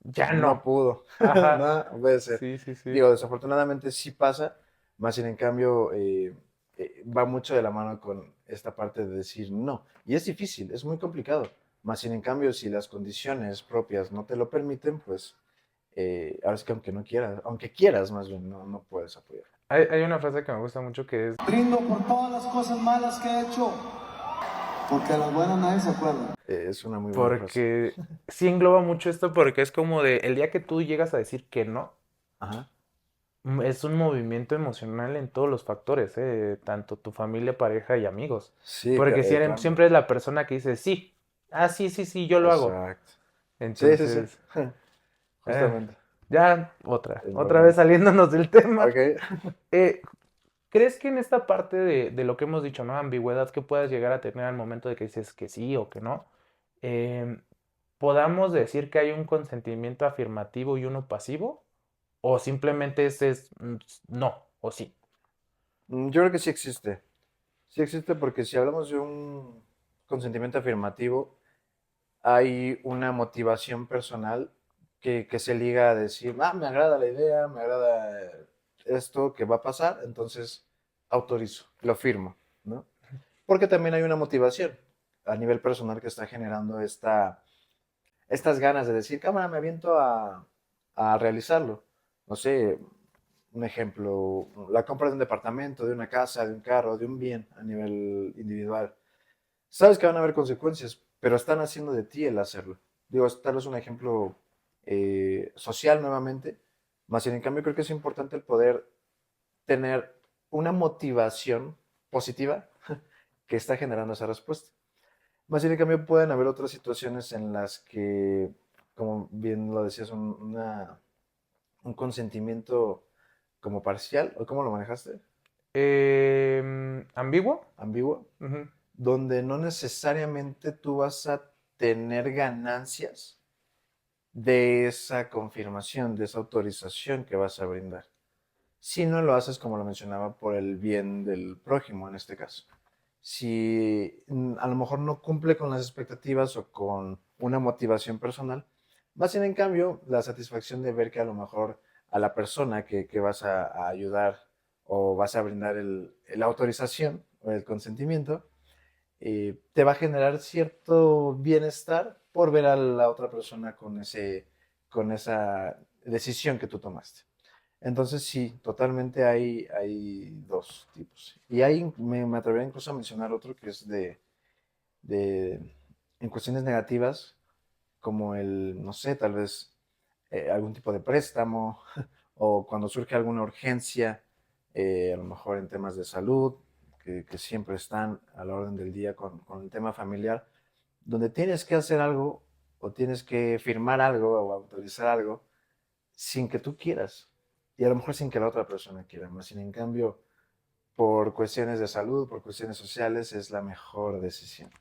pues Ya no no. pudo. Ajá. No, puede ser. Sí, sí, sí. Digo, desafortunadamente sí pasa, más sin en cambio va mucho de la mano con esta parte de decir no. Y es difícil, es muy complicado. Más sin en cambio, si las condiciones propias no te lo permiten, pues ahora es que aunque quieras más bien, no puedes apoyar. Hay una frase que me gusta mucho que es, Brindo por todas las cosas malas que he hecho, porque a las buenas nadie se acuerda. Es una muy buena frase. porque sí engloba mucho esto, porque es como de, el día que tú llegas a decir que no, Ajá. es un movimiento emocional en todos los factores, tanto tu familia, pareja y amigos. Sí, Porque cambia. siempre es la persona que dice sí. Sí, sí, sí, yo lo hago. Exacto. Sí, sí, sí. Entonces, eh, Justamente. ya Es otra vez importante. saliéndonos del tema. Ok. Eh, ¿Crees que en esta parte de lo que hemos dicho, ¿no? Ambigüedad que puedas llegar a tener al momento de que dices que sí o que no, em, podamos decir que hay un consentimiento afirmativo y uno pasivo? ¿O simplemente ese es no o sí? Yo creo que sí existe. Sí existe porque si hablamos de un consentimiento afirmativo, hay una motivación personal que se liga a decir, me agrada la idea, me agrada esto que va a pasar, entonces autorizo, lo firmo, ¿no? Porque también hay una motivación a nivel personal que está generando estas ganas de decir, cámara, me aviento a realizarlo. No sé, un ejemplo, la compra de un departamento, de una casa, de un carro, de un bien a nivel individual. Sabes que van a haber consecuencias, pero están haciendo de ti el hacerlo. Digo, tal vez un ejemplo social nuevamente, más sin en cambio creo que es importante el poder tener una motivación positiva que está generando esa respuesta. Más sin en cambio pueden haber otras situaciones en las que, como bien lo decías, un consentimiento como parcial, ¿o cómo lo manejaste? ¿Ambiguo? Ambiguo, Ujú. donde no necesariamente tú vas a tener ganancias de esa confirmación, de esa autorización que vas a brindar. Si no lo haces, como lo mencionaba, por el bien del prójimo en este caso. Si a lo mejor no cumple con las expectativas o con una motivación personal, más bien en cambio la satisfacción de ver que a lo mejor a la persona que vas a ayudar o vas a brindar la autorización o el consentimiento, te va a generar cierto bienestar por ver a la otra persona con esa decisión que tú tomaste. Entonces sí, totalmente hay dos tipos. Y ahí me atrevería incluso a mencionar otro que es de en cuestiones negativas, como no sé, tal vez algún tipo de préstamo o cuando surge alguna urgencia, a lo mejor en temas de salud, que siempre están a la orden del día con el tema familiar, donde tienes que hacer algo o tienes que firmar algo o autorizar algo sin que tú quieras y a lo mejor sin que la otra persona quiera, más sin en cambio por cuestiones de salud, por cuestiones sociales, es la mejor decisión.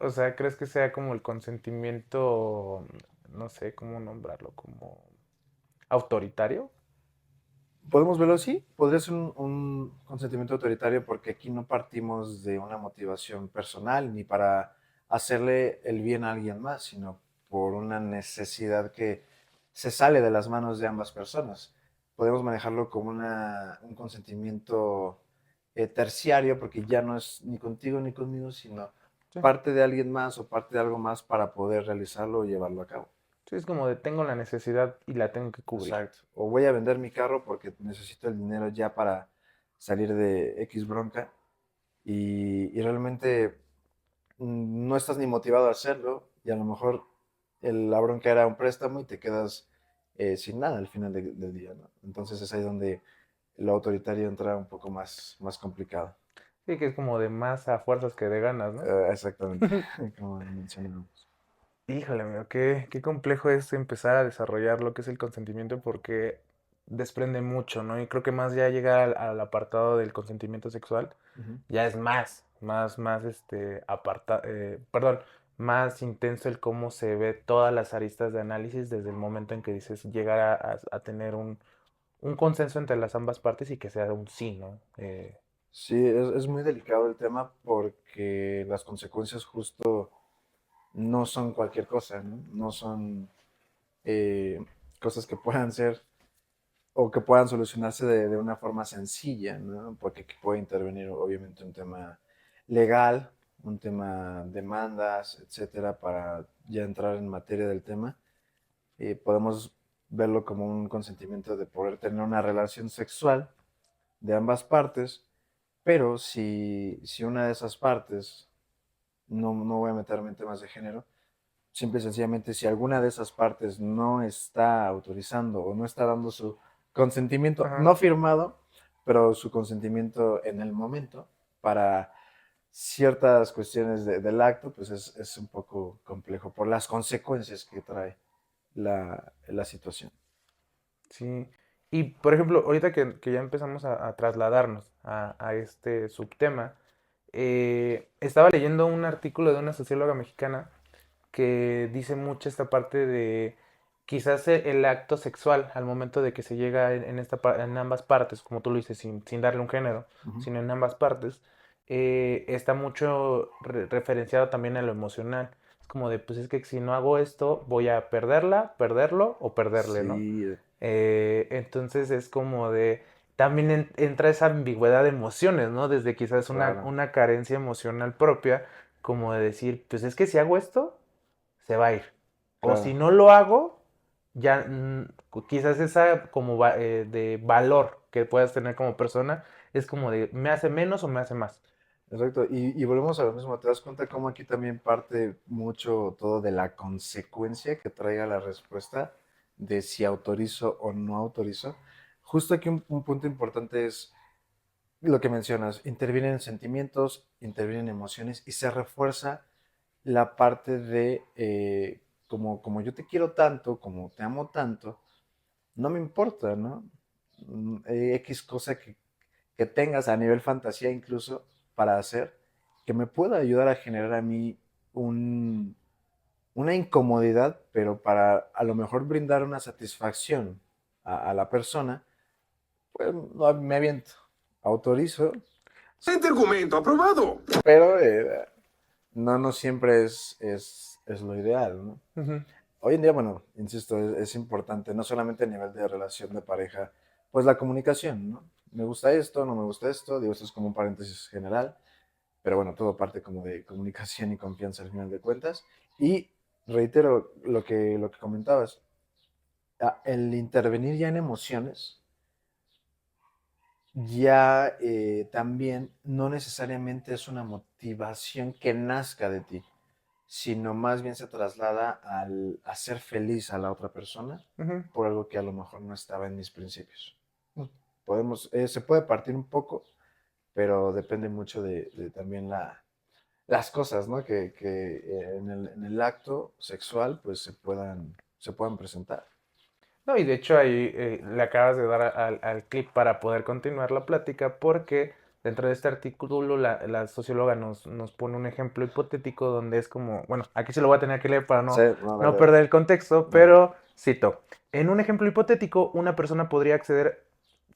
O sea, ¿crees que sea como el consentimiento, no sé cómo nombrarlo, como autoritario? Podemos verlo así, podría ser un consentimiento autoritario porque aquí no partimos de una motivación personal ni para hacerle el bien a alguien más, sino por una necesidad que se sale de las manos de ambas personas. Podemos manejarlo como un consentimiento terciario porque ya no es ni contigo ni conmigo, sino Sí. parte de alguien más o parte de algo más para poder realizarlo o llevarlo a cabo. Sí, es como de tengo la necesidad y la tengo que cubrir. Exacto. O voy a vender mi carro porque necesito el dinero ya para salir de X bronca y realmente no estás ni motivado a hacerlo y a lo mejor la bronca era un préstamo y te quedas sin nada al final del día, ¿no? Entonces es ahí donde lo autoritario entra un poco más complicado. Sí, que es como de más a fuerzas que de ganas, ¿no? Exactamente, como mencionamos. Híjole, amigo, qué complejo es empezar a desarrollar lo que es el consentimiento porque desprende mucho, ¿no? Y creo que más ya llegar al apartado del consentimiento sexual, Ujú. ya es perdón, más intenso el cómo se ve todas las aristas de análisis desde el momento en que dices llegar a tener un consenso entre las ambas partes y que sea un sí, ¿no? Sí, es muy delicado el tema porque las consecuencias justo no son cualquier cosa, ¿no? No son eh, cosas que puedan ser o que puedan solucionarse de una forma sencilla, ¿no? Porque aquí puede intervenir obviamente un tema legal, un tema demandas, etcétera, para ya entrar en materia del tema. Podemos verlo como un consentimiento de poder tener una relación sexual de ambas partes, pero si una de esas partes, no voy a meterme en temas de género, simple y sencillamente, si alguna de esas partes no está autorizando o no está dando su consentimiento, Ajá. no firmado, pero su consentimiento en el momento para ciertas cuestiones del acto, pues es un poco complejo por las consecuencias que trae la situación. Sí. Y por ejemplo, ahorita que ya empezamos a trasladarnos a este subtema, estaba leyendo un artículo de una socióloga mexicana que dice mucho esta parte de quizás el acto sexual al momento de que se llega en ambas partes, como tú lo dices, sin darle un género, Ujú. sino en ambas partes, está mucho referenciado también a lo emocional. Es como de, pues es que si no hago esto, voy a perderlo o perderle, ¿no? Sí, Entonces es como de, también entra esa ambigüedad de emociones, ¿no? Desde quizás claro, una carencia emocional propia, como de decir, pues es que si hago esto, se va a ir. O si claro. no lo hago, ya quizás esa como de valor que puedas tener como persona es como de, ¿me hace menos o me hace más? Exacto, y volvemos a lo mismo, te das cuenta cómo aquí también parte mucho todo de la consecuencia que traiga la respuesta de si autorizo o no autorizo. Justo aquí un punto importante es lo que mencionas, intervienen sentimientos, intervienen emociones y se refuerza la parte de como yo te quiero tanto, como te amo tanto, no me importa, ¿no? X cosa que tengas a nivel fantasía incluso para hacer, que me pueda ayudar a generar a mí un, una incomodidad, pero para a lo mejor brindar una satisfacción a la persona, pues no, me aviento, autorizo, Este argumento aprobado. pero no siempre es lo ideal, ¿no? Ujú. hoy en día, bueno, insisto, es importante, no solamente a nivel de relación de pareja, pues la comunicación, ¿no? Me gusta esto, no me gusta esto, digo, esto es como un paréntesis general, pero bueno, todo parte como de comunicación y confianza al final de cuentas. Y reitero lo que comentabas, el intervenir ya en emociones, ya también no necesariamente es una motivación que nazca de ti, sino más bien se traslada al hacer feliz a la otra persona Ujú. por algo que a lo mejor no estaba en mis principios. Se puede partir un poco, pero depende mucho de también las cosas, ¿no? Que en el acto sexual pues se puedan presentar. No, y de hecho ahí le acabas de dar al clip para poder continuar la plática porque dentro de este artículo la socióloga nos pone un ejemplo hipotético donde es como, bueno, aquí se lo voy a tener que leer para Sí, no, no dale, perder el contexto, dale. pero cito, en un ejemplo hipotético una persona podría acceder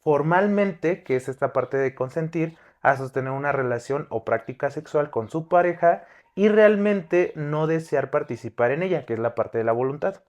formalmente, que es esta parte de consentir, a sostener una relación o práctica sexual con su pareja y realmente no desear participar en ella, que es la parte de la voluntad.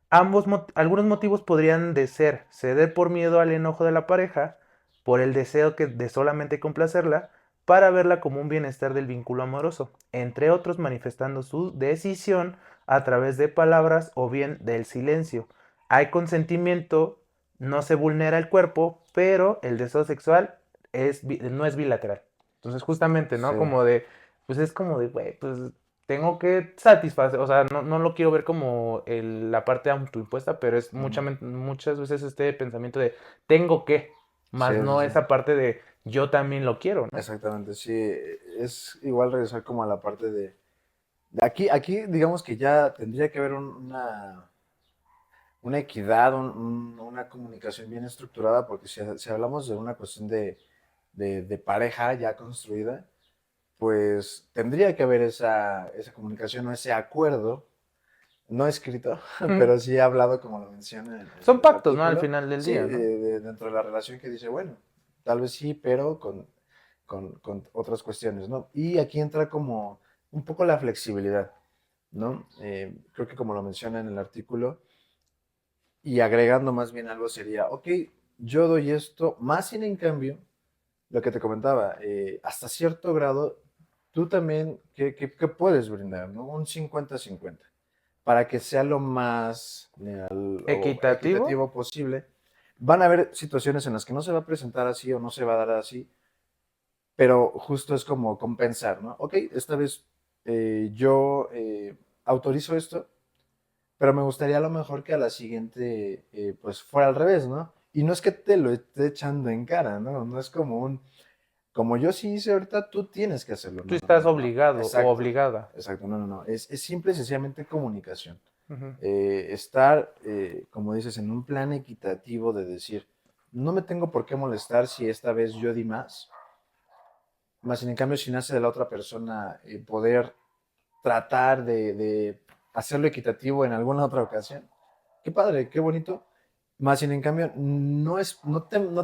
Algunos motivos podrían de ser ceder por miedo al enojo de la pareja, por el deseo de solamente complacerla, para verla como un bienestar del vínculo amoroso, entre otros manifestando su decisión a través de palabras o bien del silencio. Hay consentimiento, no se vulnera el cuerpo, pero el deseo sexual no es bilateral. Entonces justamente, ¿no? Sí, Como de, pues es como de, güey, pues tengo que satisfacer, o sea, no lo quiero ver como la parte autoimpuesta, pero es ujú, muchas veces este pensamiento de tengo que, sí, más sí, no sí. esa parte de yo también lo quiero, ¿no? Exactamente, sí. Es igual regresar como a la parte de aquí digamos que ya tendría que haber una equidad, una comunicación bien estructurada, porque si hablamos de una cuestión de pareja ya construida, pues tendría que haber esa comunicación o ese acuerdo, no escrito, Ujú. pero sí hablado como lo menciona en Son el pactos, ¿no? Al artículo, final del sí, día, ¿no? dentro de la relación que dice, bueno, tal vez sí, pero con otras cuestiones, ¿no? Y aquí entra como un poco la flexibilidad, ¿no? Creo que como lo menciona en el artículo, y agregando más bien algo sería, ok, yo doy esto, más sin en cambio, lo que te comentaba, hasta cierto grado, tú también, ¿qué puedes brindar? ¿No? Un 50-50 para que sea lo más leal o Equitativo. equitativo posible. Van a haber situaciones en las que no se va a presentar así o no se va a dar así, pero justo es como compensar, ¿no? Ok, esta vez yo autorizo esto, pero me gustaría a lo mejor que a la siguiente pues fuera al revés, ¿no? Y no es que te lo esté echando en cara, ¿no? No es como yo sí hice ahorita, tú tienes que hacerlo. Tú No, no, estás no, no, no. obligado o Exacto, obligada. exacto, no, no, no. Es simple y sencillamente comunicación. Ujú. Estar, como dices, en un plan equitativo de decir, no me tengo por qué molestar si esta vez yo di más sin en cambio si nace de la otra persona poder tratar de hacerlo equitativo en alguna otra ocasión. Qué padre, qué bonito. Más sin en cambio, no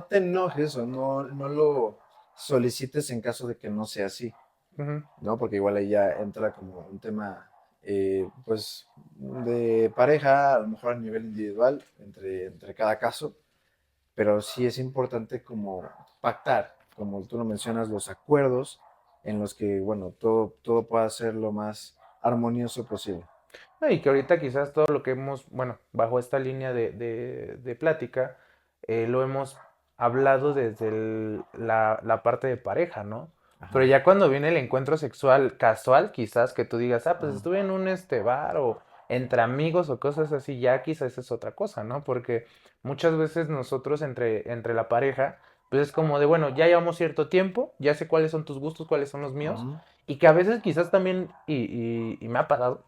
te enojes o no lo solicites en caso de que no sea así, Ujú. ¿no? Porque igual ahí ya entra como un tema, pues, de pareja, a lo mejor a nivel individual, entre cada caso, pero sí es importante como pactar, como tú lo mencionas, los acuerdos en los que, bueno, todo pueda ser lo más armonioso posible. No, y que ahorita quizás todo lo que hemos, bueno, bajo esta línea de plática, lo hemos hablado desde la parte de pareja, ¿no? Pero Ajá. ya cuando viene el encuentro sexual casual, quizás que tú digas, ah, pues Ajá. estuve en un bar o entre amigos o cosas así, ya quizás es otra cosa, ¿no? Porque muchas veces nosotros entre la pareja, pues es como de, bueno, ya llevamos cierto tiempo, ya sé cuáles son tus gustos, cuáles son los míos, Ajá. y que a veces quizás también, y me ha pasado,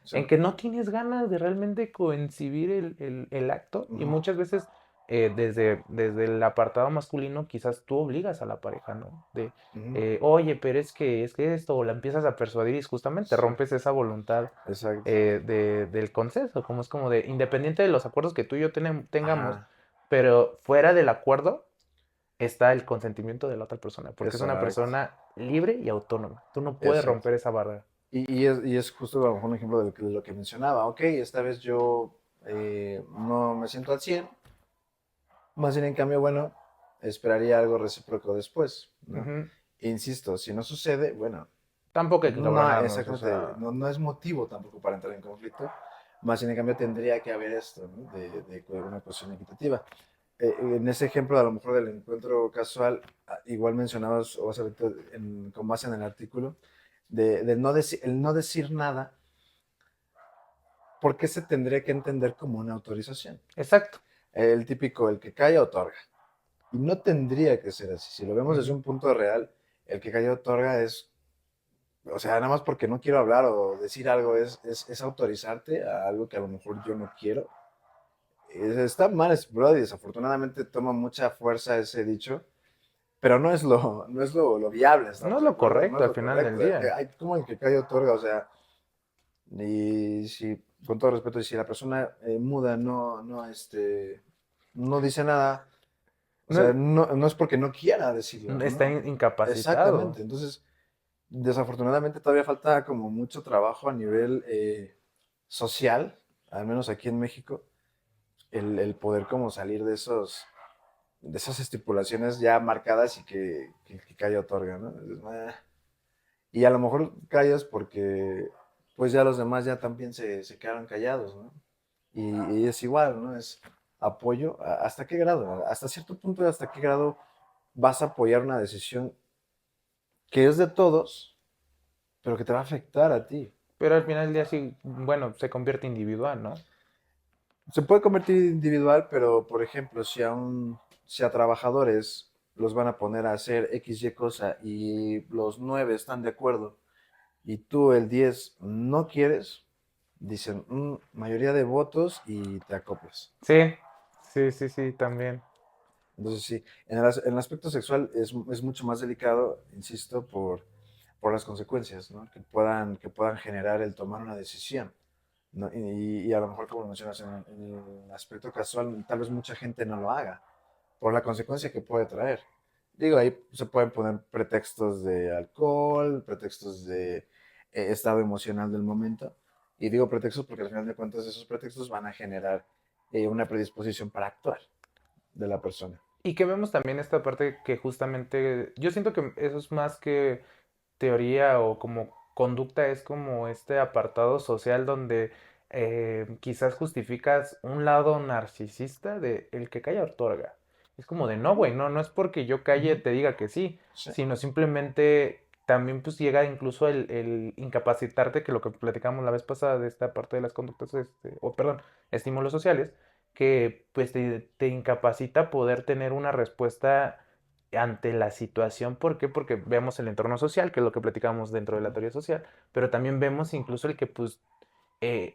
Sí. en que no tienes ganas de realmente coincidir el acto y Ujú. muchas veces desde el apartado masculino quizás tú obligas a la pareja, ¿no? De, Ujú. oye, pero es que esto, o la empiezas a persuadir y justamente Sí. rompes esa voluntad Exacto. del consenso, como es como de, independiente de los acuerdos que tú y yo tengamos, Ajá. pero fuera del acuerdo está el consentimiento de la otra persona, porque es una Exacto. persona libre y autónoma. Tú no puedes Exacto. romper esa barrera. y es justo a lo mejor un ejemplo de lo que mencionaba. Ok, esta vez yo no me siento al 100, más bien en cambio, bueno, esperaría algo recíproco después, ¿no? Ujú. Insisto, si no sucede, bueno, Tampoco hay que no, cabronarnos, o exactamente, sea, no es motivo tampoco para entrar en conflicto, más bien en cambio tendría que haber esto, ¿no? De una cuestión equitativa. En ese ejemplo, a lo mejor del encuentro casual, igual mencionabas, o vas a ver con base en el artículo, de el no decir nada, ¿por qué se tendría que entender como una autorización? exacto. El típico, el que calla otorga. Y no tendría que ser así. Si lo vemos desde Ujú. un punto real, el que calla otorga es, o sea, nada más porque no quiero hablar o decir algo, es autorizarte a algo que a lo mejor yo no quiero. Está mal estipulado y desafortunadamente toma mucha fuerza ese dicho, pero no es lo viable, No es ¿estamos de lo acuerdo? No correcto es al lo final del correcto. día. Hay como el que calla otorga, o sea, y si, con todo respeto, y si la persona muda no dice nada, o sea, No, no es porque no quiera decirlo, está ¿no? incapacitado. Exactamente. Entonces, desafortunadamente todavía falta como mucho trabajo a nivel social, al menos aquí en México, el poder como salir de esas estipulaciones ya marcadas y que calla otorga, ¿no? Y a lo mejor callas porque pues ya los demás ya también se quedaron callados, ¿no? Y es igual, ¿no? Es apoyo. ¿Hasta qué grado? Hasta cierto punto, ¿hasta qué grado vas a apoyar una decisión que es de todos, pero que te va a afectar a ti? Pero al final del día sí, bueno, se convierte individual, ¿no? Se puede convertir individual, pero por ejemplo, si a trabajadores los van a poner a hacer X, Y cosa y los 9 están de acuerdo y tú el 10 no quieres, dicen mayoría de votos y te acoplas. Sí, sí, sí, sí, también. Entonces sí, en el aspecto sexual es mucho más delicado, insisto, por las consecuencias, ¿no? que puedan generar el tomar una decisión. ¿No? Y a lo mejor, como mencionas, en el aspecto casual, tal vez mucha gente no lo haga por la consecuencia que puede traer. Digo, ahí se pueden poner pretextos de alcohol, pretextos de estado emocional del momento. Y digo pretextos porque al final de cuentas esos pretextos van a generar una predisposición para actuar de la persona. Y que vemos también esta parte que justamente, yo siento que eso es más que teoría o como conducta, es como este apartado social donde quizás justificas un lado narcisista de el que calla otorga. Es como de no, güey, no, no es porque yo calle Ujú. te diga que sí, Sí, sino simplemente también pues llega incluso el incapacitarte, que lo que platicamos la vez pasada de esta parte de las conductas, o perdón, estímulos sociales, que pues te incapacita poder tener una respuesta ante la situación. ¿Por qué? Porque vemos el entorno social, que es lo que platicamos dentro de la ujú, teoría social, pero también vemos incluso el que, pues,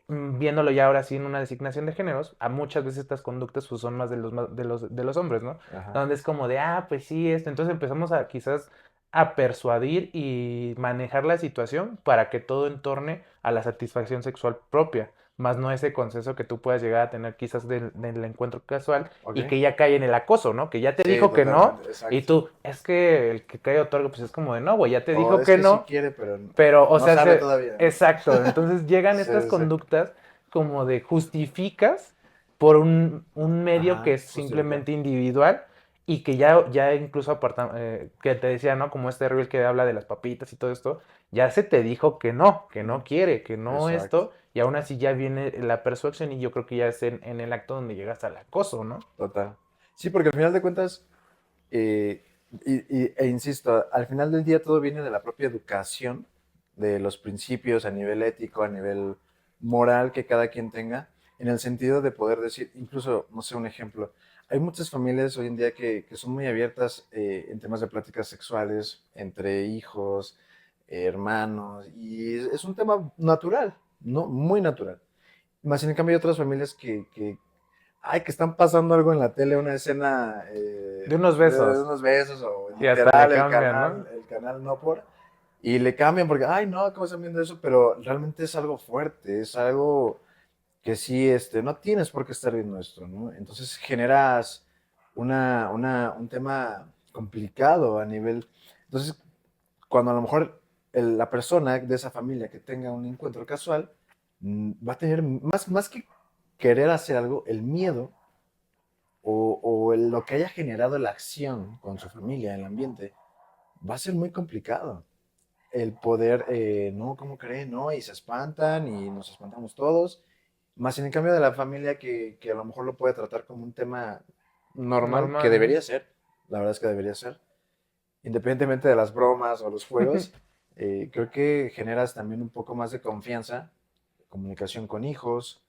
viéndolo ya ahora sí en una designación de géneros, a muchas veces estas conductas pues, son más de los hombres, ¿no? ajá, Donde es como de, pues sí, esto. Entonces empezamos a quizás a persuadir y manejar la situación para que todo entorne a la satisfacción sexual propia, más no ese consenso que tú puedas llegar a tener quizás del encuentro casual ok. y que ya cae en el acoso, ¿no? Que ya te Sí, dijo que no totalmente, y exacto. tú, es que el que cae otorga, pues es como de no, güey, ya te O dijo es que que sí no, quiere, pero pero, o no sea, sabe todavía, ¿no? exacto. Entonces llegan Sí, estas sí, sí. conductas como de justificas por un medio que Ajá, es justificar. simplemente individual y que ya incluso que te decía, ¿no? Como este reel que habla de las papitas y todo esto, ya se te dijo que no quiere, que no Exacto, esto, y aún así ya viene la persuasión y yo creo que ya es en el acto donde llegas al acoso, ¿no? total. Sí, porque al final de cuentas, eh, insisto, al final del día todo viene de la propia educación, de los principios a nivel ético, a nivel moral que cada quien tenga, en el sentido de poder decir, incluso, no sé, un ejemplo, hay muchas familias hoy en día que son muy abiertas en temas de pláticas sexuales entre hijos, hermanos, y es un tema natural, ¿no? Muy natural. Más sin en cambio hay otras familias que están pasando algo en la tele, una escena De unos de besos. unos besos o Y hasta le literal el cambian, canal, ¿no? el canal no por, y le cambian porque, ay no, ¿cómo están viendo eso? Pero realmente es algo fuerte, es algo que sí, no tienes por qué estar viendo esto, ¿no? Entonces generas un tema complicado a nivel, entonces cuando a lo mejor la persona de esa familia que tenga un encuentro casual va a tener más que querer hacer algo, el miedo lo que haya generado la acción con su familia, el ambiente, va a ser muy complicado. El poder, no, ¿cómo creen? No, y se espantan y nos espantamos todos. Más en el cambio de la familia que a lo mejor lo puede tratar como un tema normal, que Normal, ¿no? debería ser, la verdad es que debería ser, independientemente de las bromas o los juegos, creo que generas también un poco más de confianza, comunicación con hijos,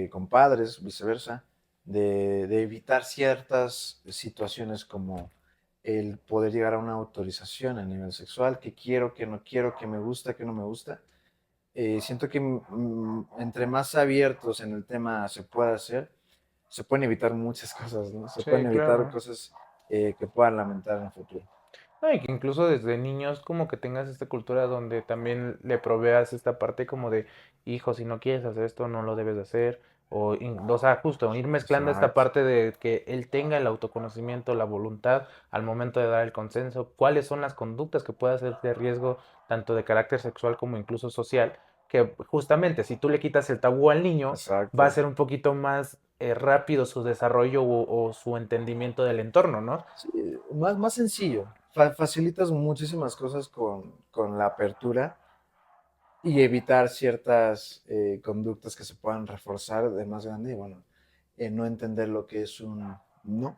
con padres, viceversa, de evitar ciertas situaciones como el poder llegar a una autorización a nivel sexual, que quiero, que no quiero, que me gusta, que no me gusta. Siento que entre más abiertos en el tema se pueda hacer, se pueden evitar muchas cosas, ¿no? Se Sí, pueden evitar claro. cosas que puedan lamentar en el futuro. No, y que incluso desde niños como que tengas esta cultura donde también le proveas esta parte como de, hijo, si no quieres hacer esto, no lo debes de hacer. O sea, justo ir mezclando esta Exacto. parte de que él tenga el autoconocimiento, la voluntad al momento de dar el consenso, cuáles son las conductas que puede hacer de riesgo, tanto de carácter sexual como incluso social, que justamente si tú le quitas el tabú al niño, va a Exacto. ser un poquito más rápido su desarrollo o su entendimiento del entorno, ¿no? Sí, más sencillo. Facilitas muchísimas cosas con la apertura y evitar ciertas conductas que se puedan reforzar de más grande y bueno, no entender lo que es un no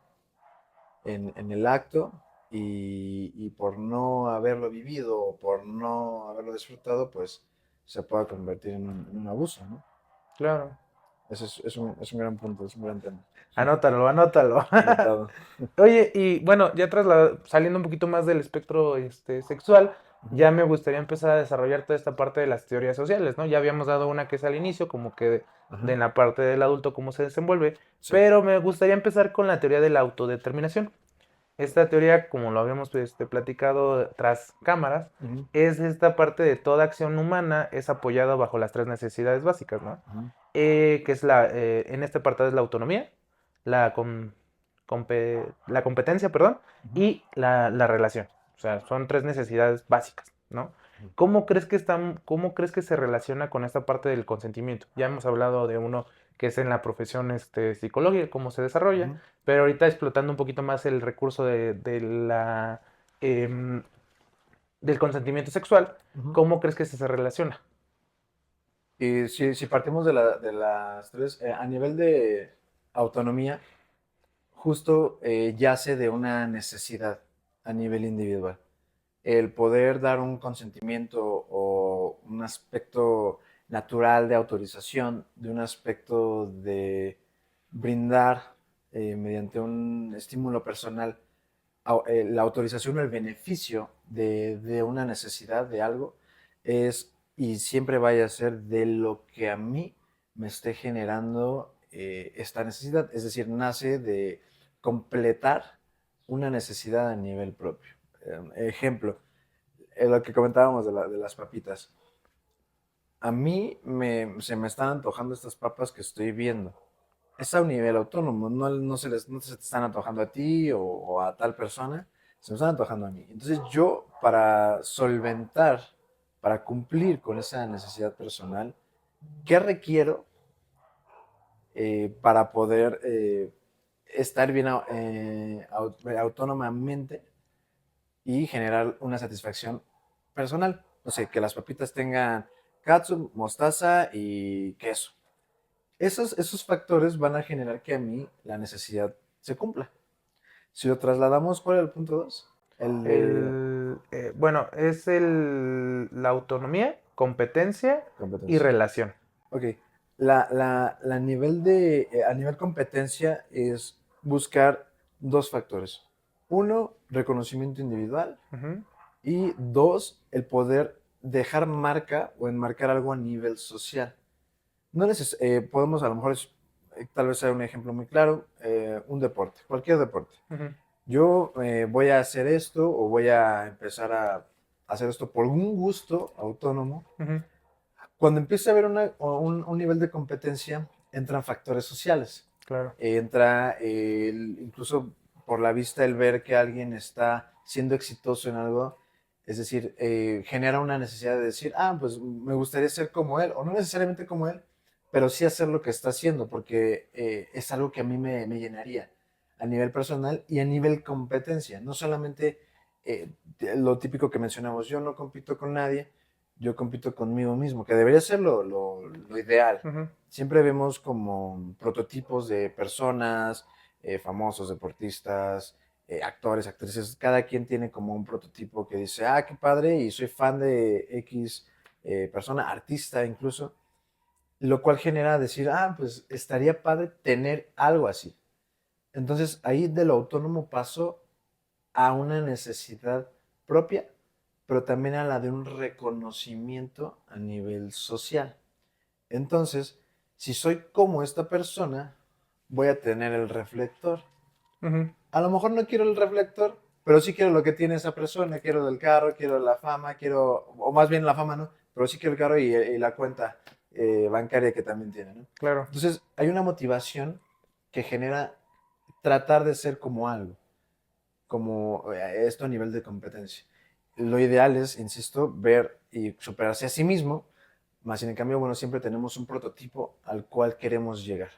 en el acto y por no haberlo vivido o por no haberlo disfrutado, pues se pueda convertir en un abuso, ¿no? Claro. Ese es un gran punto, es un gran tema. Anótalo, anótalo. Anotado. Oye, y bueno, ya saliendo un poquito más del espectro sexual, Ujú. ya me gustaría empezar a desarrollar toda esta parte de las teorías sociales, ¿no? Ya habíamos dado una que es al inicio, como que de Ajá. en la parte del adulto, cómo se desenvuelve, Sí. pero me gustaría empezar con la teoría de la autodeterminación. Esta teoría, como lo habíamos platicado tras cámaras, Ujú, es esta parte de toda acción humana es apoyada bajo las tres necesidades básicas, ¿no? ujú, Que es en este apartado es la autonomía, la, la competencia, perdón, ujú, y la relación. O sea, son tres necesidades básicas, ¿no? ujú, Cómo crees que se relaciona con esta parte del consentimiento? Ya hemos hablado de uno que es en la profesión psicológica, cómo se desarrolla, ujú. pero ahorita explotando un poquito más el recurso em, del consentimiento sexual, Ujú. ¿cómo crees que se relaciona? Y si partimos de las tres, a nivel de autonomía, justo yace de una necesidad a nivel individual. El poder dar un consentimiento o un aspecto natural de autorización, de un aspecto de brindar mediante un estímulo personal la autorización o el beneficio de una necesidad de algo es y siempre vaya a ser de lo que a mí me esté generando esta necesidad. Es decir, nace de completar una necesidad a nivel propio. Ejemplo, lo que comentábamos de las papitas. A mí se me están antojando estas papas que estoy viendo. Es a un nivel autónomo, no se te están antojando a ti o a tal persona, se me están antojando a mí. Entonces yo, para solventar, para cumplir con esa necesidad personal, ¿qué requiero para poder estar bien autónomamente y generar una satisfacción personal? No sé, que las papitas tengan catsup, mostaza y queso. Esos factores van a generar que a mí la necesidad se cumpla. Si lo trasladamos, ¿cuál era el punto 2? El de Bueno, es la autonomía, competencia y competencia. relación. Ok. A nivel competencia es buscar dos factores. Uno, reconocimiento individual. Ujú, Y dos, el poder dejar marca o enmarcar algo a nivel social. No podemos a lo mejor, tal vez sea un ejemplo muy claro, un deporte, cualquier deporte. ujú, Yo voy a hacer esto o voy a empezar a hacer esto por un gusto autónomo. ujú, Cuando empieza a haber un nivel de competencia, entran factores sociales. claro. Entra incluso por la vista el ver que alguien está siendo exitoso en algo Es decir, genera una necesidad de decir, pues me gustaría ser como él, o no necesariamente como él, pero sí hacer lo que está haciendo, porque es algo que a mí me llenaría a nivel personal y a nivel competencia. No solamente lo típico que mencionamos, yo no compito con nadie, yo compito conmigo mismo, que debería ser lo ideal. Ujú. Siempre vemos como prototipos de personas, famosos, deportistas, actores, actrices, cada quien tiene como un prototipo que dice, qué padre, y soy fan de X persona, artista incluso, lo cual genera decir, pues estaría padre tener algo así. Entonces ahí de lo autónomo paso a una necesidad propia, pero también a la de un reconocimiento a nivel social. Entonces, si soy como esta persona, voy a tener el reflector. Ujú. A lo mejor no quiero el reflector, pero sí quiero lo que tiene esa persona. Quiero el carro, quiero la fama, o más bien la fama, ¿no? Pero sí quiero el carro y la cuenta bancaria que también tiene, ¿no? Claro. Entonces, hay una motivación que genera tratar de ser como algo, como esto a nivel de competencia. Lo ideal es, insisto, ver y superarse a sí mismo, más sin en cambio, bueno, siempre tenemos un prototipo al cual queremos llegar.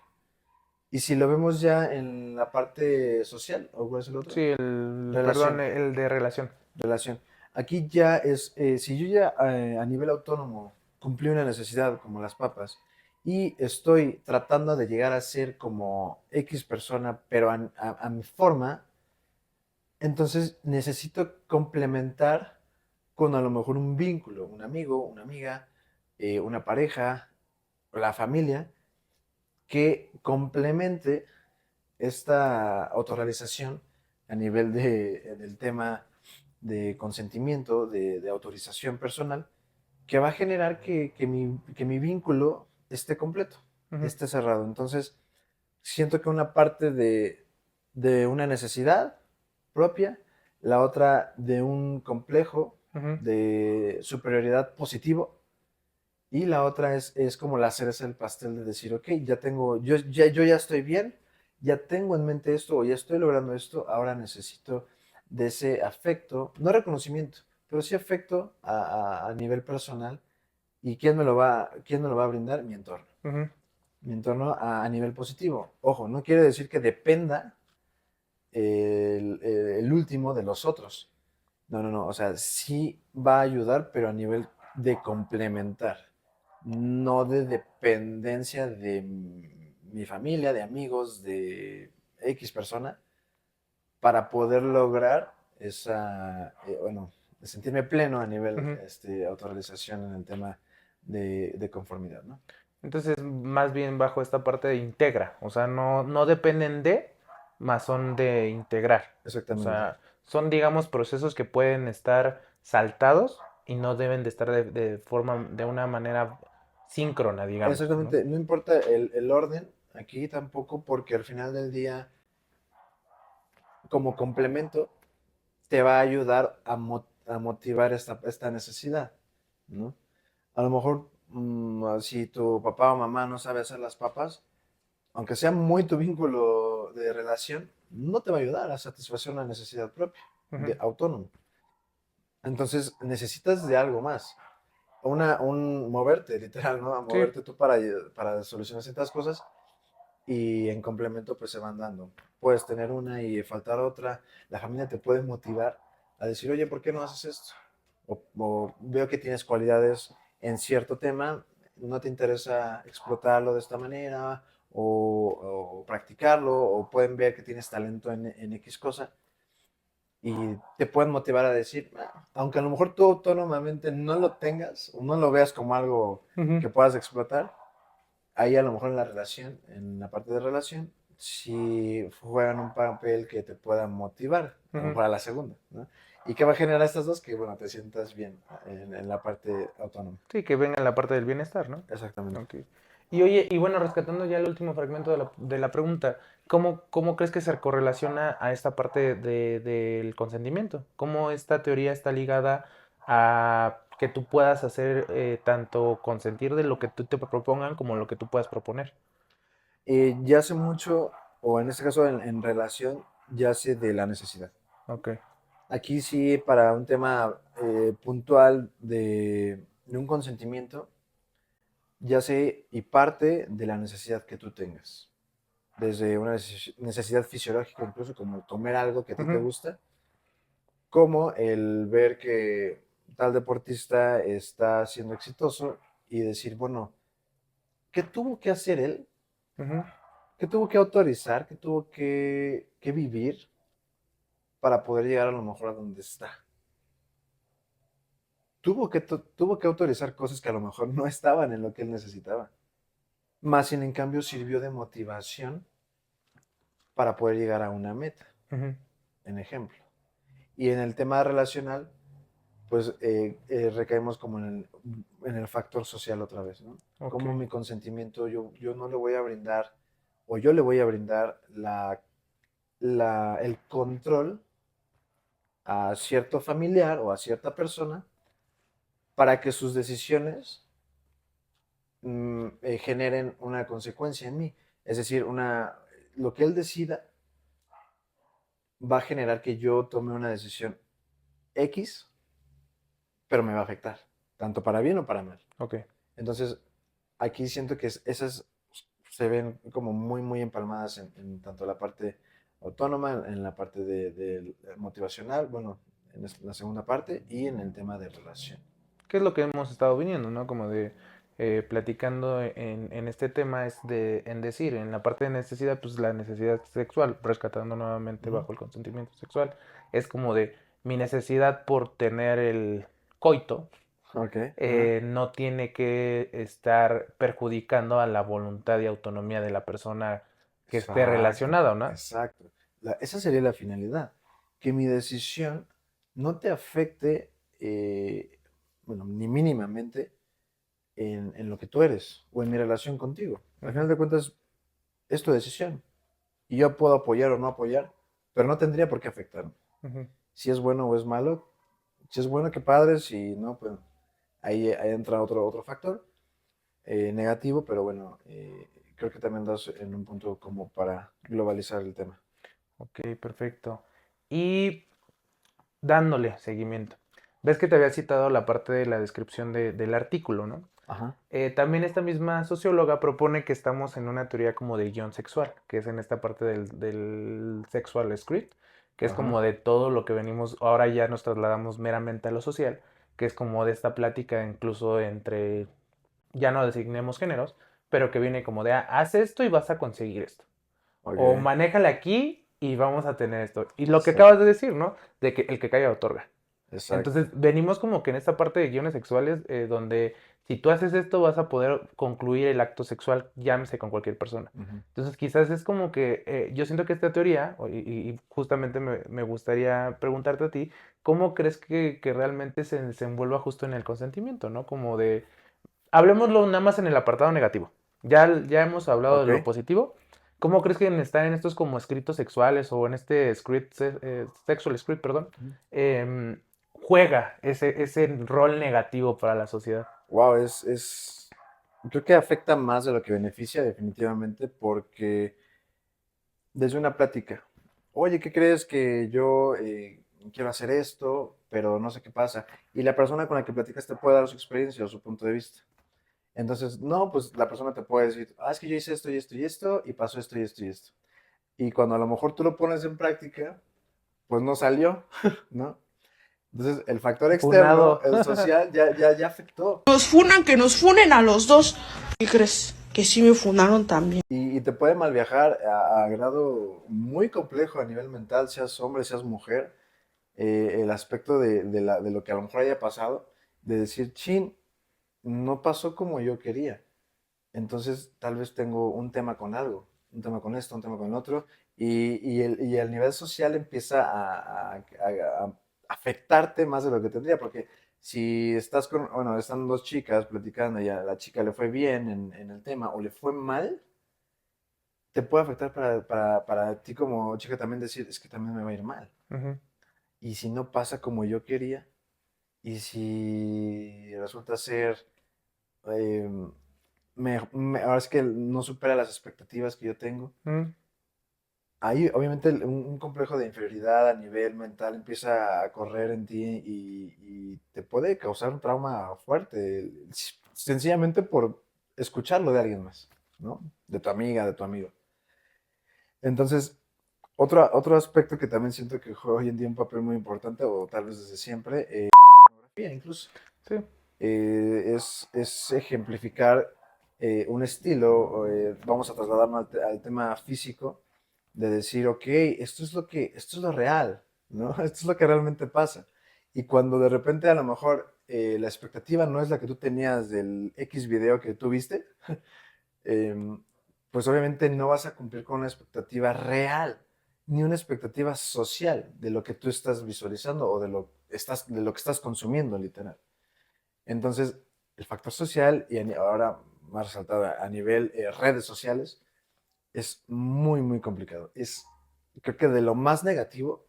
Y si lo vemos ya en la parte social, ¿o cuál es el otro? Sí, perdón, Relación, el de relación. relación. Aquí ya es, si yo ya a nivel autónomo cumplí una necesidad como las papas y estoy tratando de llegar a ser como X persona, pero a mi forma, entonces necesito complementar con a lo mejor un vínculo, un amigo, una amiga, una pareja, la familia, que complemente esta autorrealización a nivel del tema de consentimiento, de autorización personal, que va a generar que mi vínculo esté completo, Ujú. esté cerrado. Entonces, siento que una parte de una necesidad propia, la otra de un complejo Ujú. de superioridad positivo, y la otra es como la cereza del pastel de decir, ok, ya tengo, yo ya estoy bien, ya tengo en mente esto o ya estoy logrando esto, ahora necesito de ese afecto, no reconocimiento, pero sí afecto a nivel personal. ¿Y quién me lo va a brindar? Mi entorno. Ujú. Mi entorno a nivel positivo. Ojo, no quiere decir que dependa el último de los otros. No, no, no. O sea, sí va a ayudar, pero a nivel de complementar, no de dependencia de mi familia, de amigos, de X persona, para poder lograr bueno, de sentirme pleno a nivel Ujú. autorrealización en el tema de conformidad, ¿no? Entonces, más bien bajo esta parte de integra, o sea, no dependen de, más son de integrar. O Exactamente. sea, son, digamos, procesos que pueden estar saltados y no deben de estar de forma, de una manera síncrona, digamos, ¿no? Exactamente. No importa el orden aquí tampoco, porque al final del día, como complemento, te va a ayudar a motivar esta necesidad, ¿no? A lo mejor, si tu papá o mamá no sabe hacer las papas, aunque sea muy tu vínculo de relación, no te va a ayudar a satisfacer una necesidad propia, Ujú. de autónomo. Entonces, necesitas de algo más. Un moverte, literal, ¿no? A Sí. moverte tú para solucionar ciertas cosas y en complemento pues se van dando. Puedes tener una y faltar otra. La familia te puede motivar a decir, oye, ¿por qué no haces esto? O veo que tienes cualidades en cierto tema, no te interesa explotarlo de esta manera o practicarlo, o pueden ver que tienes talento en X cosa y te pueden motivar a decir, aunque a lo mejor tú autónomamente no lo tengas o no lo veas como algo Ujú. que puedas explotar, ahí a lo mejor en la relación, en la parte de relación, sí juegan un papel que te pueda motivar, a lo Ujú. mejor a la segunda, ¿no? ¿Y qué va a generar estas dos? Que, bueno, te sientas bien en la parte autónoma. Sí, que venga la parte del bienestar, ¿no? Exactamente. Ok. Y oye, y bueno, rescatando ya el último fragmento de la pregunta, ¿cómo crees que se correlaciona a esta parte del consentimiento? ¿Cómo esta teoría está ligada a que tú puedas hacer tanto consentir de lo que tú te propongan como lo que tú puedas proponer? Ya hace mucho, o en este caso en relación, ya hace de la necesidad. Ok. Aquí sí, para un tema puntual de un consentimiento, ya sé y parte de la necesidad que tú tengas. Desde una necesidad fisiológica, incluso como comer algo que a ti te Ujú, gusta, como el ver que tal deportista está siendo exitoso y decir, bueno, ¿qué tuvo que hacer él? ujú, ¿Qué tuvo que autorizar? ¿Qué tuvo que vivir para poder llegar a lo mejor a donde está? Tuvo que autorizar cosas que a lo mejor no estaban en lo que él necesitaba. Más sin en cambio sirvió de motivación para poder llegar a una meta, ujú. en ejemplo. Y en el tema relacional, pues recaemos como en el factor social otra vez, ¿no? Ok. Como mi consentimiento yo no le voy a brindar, o yo le voy a brindar el control a cierto familiar o a cierta persona para que sus decisiones generen una consecuencia en mí. Es decir, lo que él decida va a generar que yo tome una decisión X, pero me va a afectar, tanto para bien o para mal. Ok. Entonces, aquí siento que esas se ven como muy, muy empalmadas en tanto la parte autónoma, en la parte de motivacional, bueno, en la segunda parte y en el tema de relación. ¿Qué es lo que hemos estado viniendo, ¿no? Como de platicando en este tema es en decir, en la parte de necesidad, pues la necesidad sexual, rescatando nuevamente Ujú. bajo el consentimiento sexual, es como de mi necesidad por tener el coito, Ok. Ajá. no tiene que estar perjudicando a la voluntad y autonomía de la persona que esté Exacto, relacionada, ¿no? exacto. Esa sería la finalidad, que mi decisión no te afecte, bueno, ni mínimamente en lo que tú eres o en mi relación contigo. Al Ujú, final de cuentas, es tu decisión. Y yo puedo apoyar o no apoyar, pero no tendría por qué afectarme. ujú. Si es bueno o es malo, si es bueno, qué padre, si no, pues ahí entra otro factor negativo, pero bueno, creo que también das en un punto como para globalizar el tema. Ok, perfecto. Y dándole seguimiento. Ves que te había citado la parte de la descripción del artículo, ¿no? Ajá. También esta misma socióloga propone que estamos en una teoría como de guión sexual, que es en esta parte del sexual script, que es como Ajá. de todo lo que venimos, ahora ya nos trasladamos meramente a lo social, que es como de esta plática incluso entre, ya no designemos géneros, pero que viene como de, haz esto y vas a conseguir esto o Ok. manéjala aquí y vamos a tener esto. Y lo que acabas Exacto. de decir, ¿no? De que el que calla otorga. Exacto. Entonces, venimos como que en esta parte de guiones sexuales, donde si tú haces esto vas a poder concluir el acto sexual, llámese con cualquier persona. Ujú. Entonces, quizás es como que yo siento que esta teoría, y justamente me gustaría preguntarte a ti, ¿cómo crees que realmente se desenvuelva justo en el consentimiento, ¿no? Como de, hablemoslo nada más en el apartado negativo. Ya hemos hablado de Ok. lo positivo. ¿Cómo crees que en estar en estos como escritos sexuales o en este script, sexual script, perdón, juega ese rol negativo para la sociedad? Wow, creo que afecta más de lo que beneficia definitivamente porque desde una plática, oye, ¿qué crees que yo quiero hacer esto, pero no sé qué pasa? Y la persona con la que platicas te puede dar su experiencia o su punto de vista. Entonces, no, pues la persona te puede decir, es que yo hice esto y esto y esto, y pasó esto y esto y esto. Y cuando a lo mejor tú lo pones en práctica, pues no salió, ¿no? Entonces, el factor externo, Funado. el social, ya afectó. Nos funan, que nos funen a los dos. ¿Qué crees? Que sí me funaron también. Y te puede mal viajar a grado muy complejo a nivel mental, seas hombre, seas mujer, el aspecto de lo que a lo mejor haya pasado, de decir, chin, no pasó como yo quería. Entonces, tal vez tengo un tema con algo, un tema con esto, un tema con el otro, y el nivel social empieza a afectarte más de lo que tendría, porque si estás con, bueno, están dos chicas platicando y a la chica le fue bien en el tema o le fue mal, te puede afectar para ti como chica también decir, es que también me va a ir mal. Ujú, Y si no pasa como yo quería, y si resulta ser, eh, ahora es que no supera las expectativas que yo tengo, ujú. ahí obviamente un complejo de inferioridad a nivel mental empieza a correr en ti y te puede causar un trauma fuerte, sencillamente por escucharlo de alguien más, ¿no? De tu amiga, de tu amigo. Entonces, otro aspecto que también siento que juega hoy en día un papel muy importante, o tal vez desde siempre, pornografía incluso, Sí, es ejemplificar un estilo, vamos a trasladarnos al tema físico, de decir, ok, esto es lo real, ¿no? Esto es lo que realmente pasa. Y cuando de repente a lo mejor la expectativa no es la que tú tenías del X video que tú viste, em, pues obviamente no vas a cumplir con una expectativa real, ni una expectativa social de lo que tú estás visualizando o de lo que estás consumiendo, literal. Entonces, el factor social, y ahora más resaltado a nivel redes sociales, es muy, muy complicado. Creo que de lo más negativo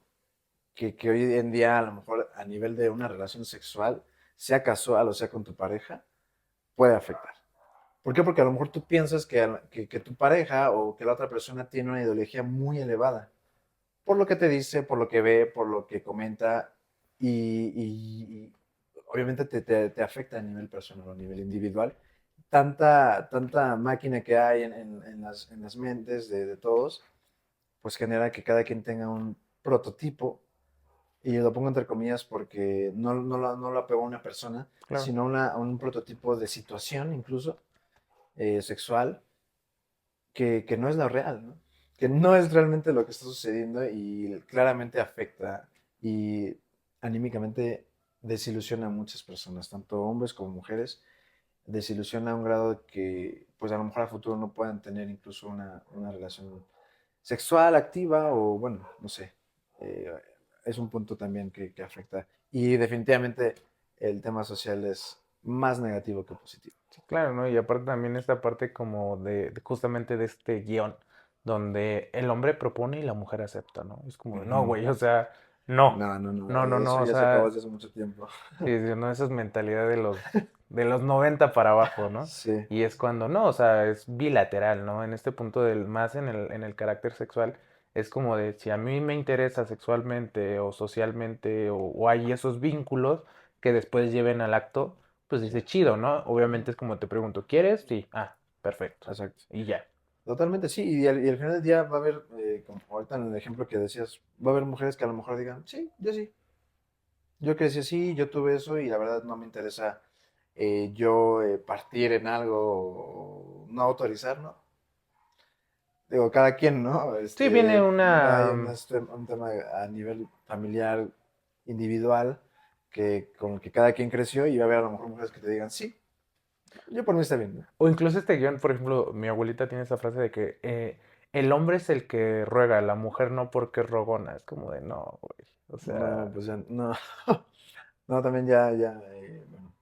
que hoy en día, a lo mejor a nivel de una relación sexual, sea casual o sea con tu pareja, puede afectar. ¿Por qué? Porque a lo mejor tú piensas que tu pareja o que la otra persona tiene una ideología muy elevada, por lo que te dice, por lo que ve, por lo que comenta, y obviamente te afecta a nivel personal, a nivel individual. Tanta máquina que hay en las mentes de todos, pues genera que cada quien tenga un prototipo, y lo pongo entre comillas porque no lo apegó a una persona, claro. sino a un prototipo de situación incluso sexual que no es la real, ¿no? Que no es realmente lo que está sucediendo y claramente afecta y anímicamente desilusiona a muchas personas, tanto hombres como mujeres, desilusiona a un grado de que pues a lo mejor a futuro no puedan tener incluso una relación sexual activa o bueno, no sé, eh, es un punto también que afecta y definitivamente el tema social es más negativo que positivo. Sí, claro, ¿no? Y aparte también esta parte como justamente de este guión, donde el hombre propone y la mujer acepta, ¿no? Es como, de, no, Ujú. güey, o sea, no, No, no, no, no, eso o ya se acabó sea, hace mucho tiempo. sí, sí, no, esa es mentalidad de los 90 para abajo, ¿no? Sí, Y es cuando no, o sea, es bilateral, ¿no? En este punto más en el carácter sexual, es como de si a mí me interesa sexualmente o socialmente o hay esos vínculos que después lleven al acto, pues sí. dice chido, ¿no? Ujú. Obviamente es como te pregunto, ¿quieres? Sí, perfecto. Exacto. Y ya. Totalmente, sí, y al final del día va a haber, como ahorita en el ejemplo que decías, va a haber mujeres que a lo mejor digan, sí, yo crecí así, yo tuve eso y la verdad no me interesa yo partir en algo o no autorizar, ¿no? Digo, cada quien, ¿no? Sí, viene Hay una, un tema a nivel familiar, individual, que con que cada quien creció y va a haber a lo mejor mujeres que te digan, sí, yo por mí está bien, ¿no? o incluso este guión, por ejemplo, mi abuelita tiene esa frase de que el hombre es el que ruega, la mujer no porque es rogona. Es como de no, güey. O No, sea, pues ya, no. No, también ya, bueno,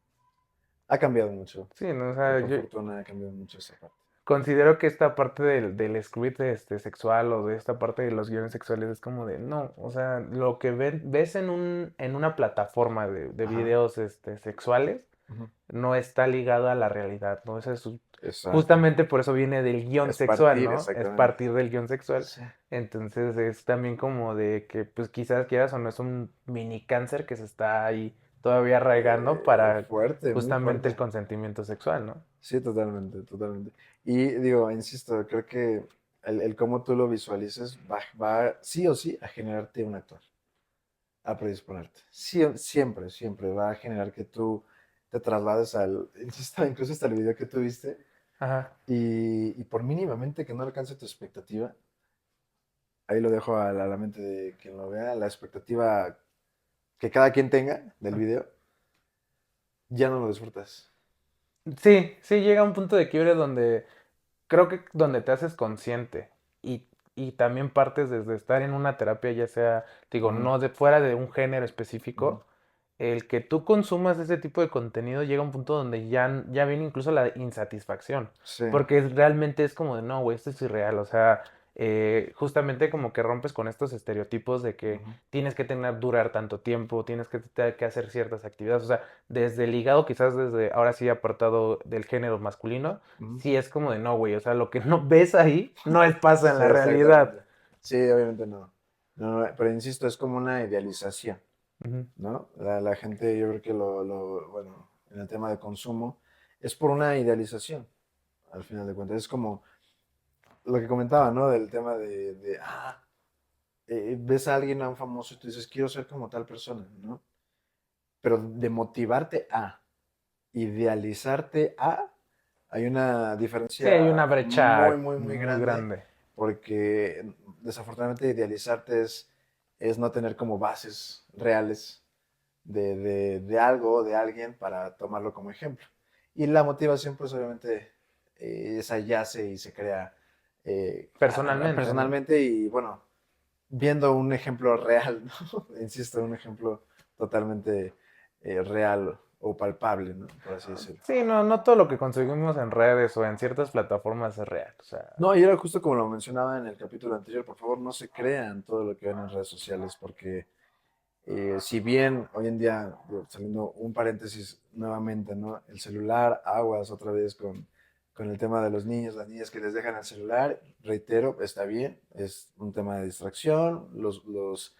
ha cambiado mucho. sí, no, o sea, Por yo fortuna ha cambiado mucho esa parte. considero que esta parte del script sexual o de esta parte de los guiones sexuales es como de no, o sea, lo que ves en una plataforma de Ajá. videos sexuales Ujú. no está ligado a la realidad, ¿no? Exacto. Justamente por eso viene del guión Es sexual, partir, ¿no? Es exactamente. partir del guión sexual. Sí. Entonces es también como de que, pues quizás quieras o no, es un mini cáncer que se está ahí todavía arraigando para Fuerte, muy justamente el fuerte. consentimiento sexual, ¿no? Sí, totalmente, totalmente. Y digo, insisto, creo que el cómo tú lo visualices va sí o sí a generarte un actor, a predisponerte. Siempre, siempre va a generar que tú te traslades insisto, incluso hasta el video que tú viste, Ajá. y por mínimamente que no alcance tu expectativa, ahí lo dejo a la mente de quien lo vea, la expectativa que cada quien tenga del video, ya no lo disfrutas. Sí, sí, llega un punto de quiebre donde creo que donde te haces consciente y también partes desde estar en una terapia, ya sea, digo, Ujú, no de fuera de un género ujú. específico, el que tú consumas ese tipo de contenido llega a un punto donde ya viene incluso la insatisfacción, Sí, porque realmente es como de, no, güey, esto es irreal, o sea, justamente como que rompes con estos estereotipos de que ujú, tienes que durar tanto tiempo, que hacer ciertas actividades, o sea, desde ligado, quizás desde ahora sí apartado del género masculino, ujú. sí es como de, no, güey, o sea, lo que no ves ahí no es pasa en Sí, la realidad. exactamente. Sí, obviamente no. No, no, pero insisto, es como una idealización, Ujú. ¿no? La gente, yo creo que bueno, en el tema de consumo, es por una idealización, al final de cuentas. Es como lo que comentaba, ¿no? Del tema ves a alguien, a un famoso, y tú dices, quiero ser como tal persona, ¿no? Pero de motivarte a, idealizarte a, hay una Sí, hay diferencia una muy, brecha muy, muy muy grande, grande. porque desafortunadamente idealizarte es no tener como bases reales de algo o de alguien para tomarlo como ejemplo. Y la motivación, pues obviamente, esa yace y se crea Personalmente, ¿no? personalmente y bueno, viendo un ejemplo real, ¿no? Insisto, un ejemplo totalmente real o palpable, ¿no? Por así decirlo. Sí, no, no todo lo que conseguimos en redes o en ciertas plataformas es real. O sea, No, y era justo como lo mencionaba en el capítulo anterior, por favor no se crean todo lo que ven en redes sociales, porque si bien hoy en día, digo, saliendo un paréntesis nuevamente, ¿no? El celular, aguas otra vez con el tema de los niños, las niñas que les dejan el celular, reitero, está bien, es un tema de distracción, los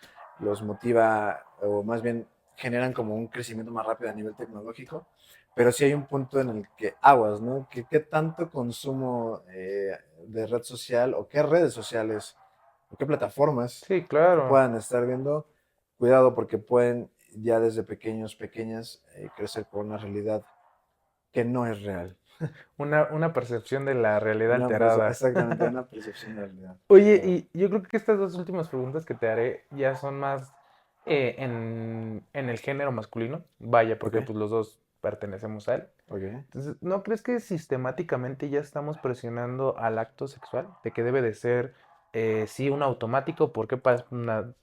motiva, o más bien generan como un crecimiento más rápido a nivel tecnológico, pero sí hay un punto en el que aguas, ¿no? Que qué tanto consumo de red social o qué redes sociales o qué plataformas sí, claro. puedan estar viendo. Cuidado porque pueden ya desde pequeños, pequeñas, crecer con una realidad que no es real. Una percepción de la realidad alterada. Exactamente, una percepción de la realidad. Oye, Claro. y yo creo que estas dos últimas preguntas que te haré ya son más en el género masculino. Vaya, Ok, porque pues los dos pertenecemos a él. ok. Entonces, ¿no crees que sistemáticamente ya estamos presionando al acto sexual? De que debe de ser, sí, un automático, porque para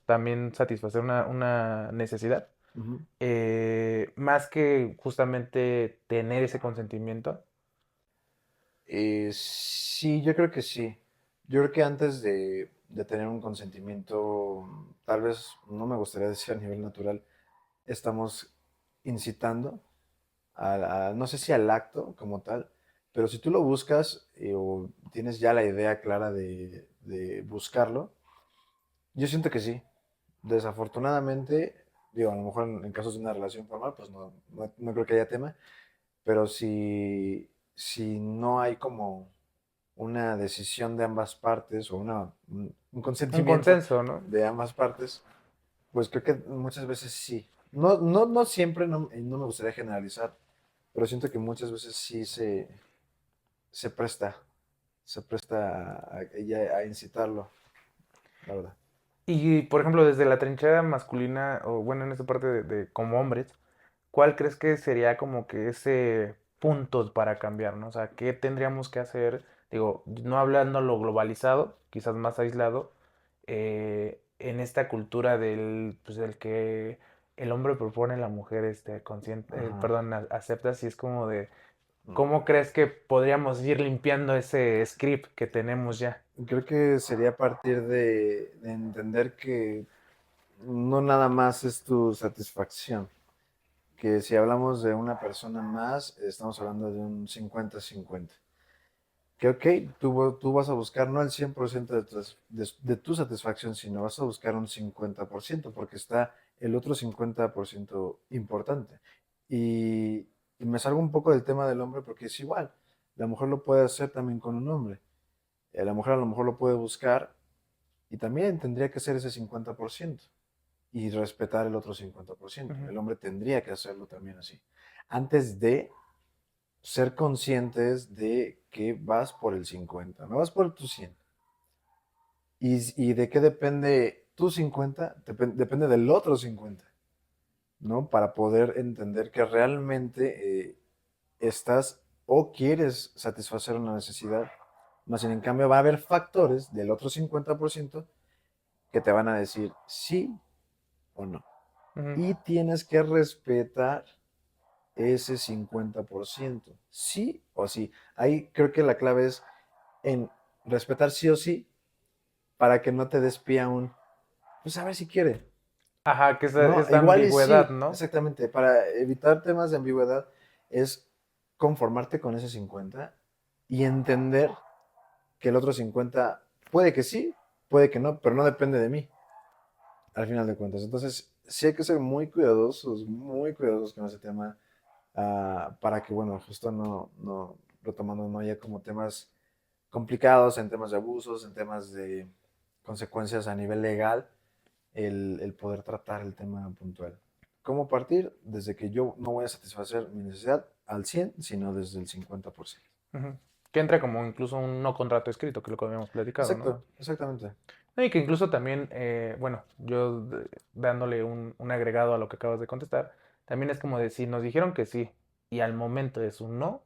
también satisfacer una necesidad, Ujú. más que justamente tener ese consentimiento. Sí, yo creo que sí. Yo creo que antes de tener un consentimiento, tal vez, no me gustaría decir a nivel natural, estamos incitando no sé si al acto como tal, pero si tú lo buscas o tienes ya la idea clara de buscarlo, yo siento que sí. Desafortunadamente, digo, a lo mejor en casos de una relación formal, pues no creo que haya tema, pero si no hay como una decisión de ambas partes o un Un consentimiento consenso, ¿no? de ambas partes, pues creo que muchas veces sí. No siempre, y no me gustaría generalizar, pero siento que muchas veces sí se presta, se presta a incitarlo, la verdad. Y, por ejemplo, desde la trinchera masculina, o bueno, en esa parte como hombres, ¿cuál crees que sería como que ese punto para cambiar, ¿no? O sea, ¿qué tendríamos que hacer? Digo, no hablando lo globalizado, quizás más aislado, en esta cultura pues, del que el hombre propone, la mujer, consciente, Ajá. perdón, acepta, si es como de, No. ¿cómo crees que podríamos ir limpiando ese script que tenemos ya? Creo que sería a partir de entender que no nada más es tu satisfacción, que si hablamos de una persona más, estamos hablando de un 50-50. Que ok, tú vas a buscar no el 100% de tu satisfacción, sino vas a buscar un 50%, porque está el otro 50% importante. Y me salgo un poco del tema del hombre porque es igual. La mujer lo puede hacer también con un hombre. La mujer a lo mejor lo puede buscar y también tendría que ser ese 50% y respetar el otro 50%. Ujú. El hombre tendría que hacerlo también así. Antes de ser conscientes de que vas por el 50, no vas por tu 100. ¿Y de qué depende tu 50? Depende del otro 50, ¿no? Para poder entender que realmente estás o quieres satisfacer una necesidad, más sin en cambio va a haber factores del otro 50% que te van a decir sí o no. Ujú. Y tienes que respetar ese 50%, sí o sí. Ahí creo que la clave es en respetar sí o sí para que no te despía pues a ver si quiere, Ajá, que ¿no? esta Igual y ambigüedad, sí, ¿no? exactamente, para evitar temas de ambigüedad es conformarte con ese 50 y entender que el otro 50 puede que sí, puede que no, pero no depende de mí, al final de cuentas. Entonces, sí hay que ser muy cuidadosos con ese tema, para que, bueno, justo retomando, no haya como temas complicados en temas de abusos, en temas de consecuencias a nivel legal, el poder tratar el tema puntual. ¿Cómo partir? Desde que yo no voy a satisfacer mi necesidad al 100, sino desde el 50%. Ujú. Que entra como incluso un no contrato escrito, que es lo que habíamos platicado, ¿no? Exacto, exactamente. No, y que incluso también, bueno, dándole un agregado a lo que acabas de contestar, también es como de si nos dijeron que sí y al momento es un no,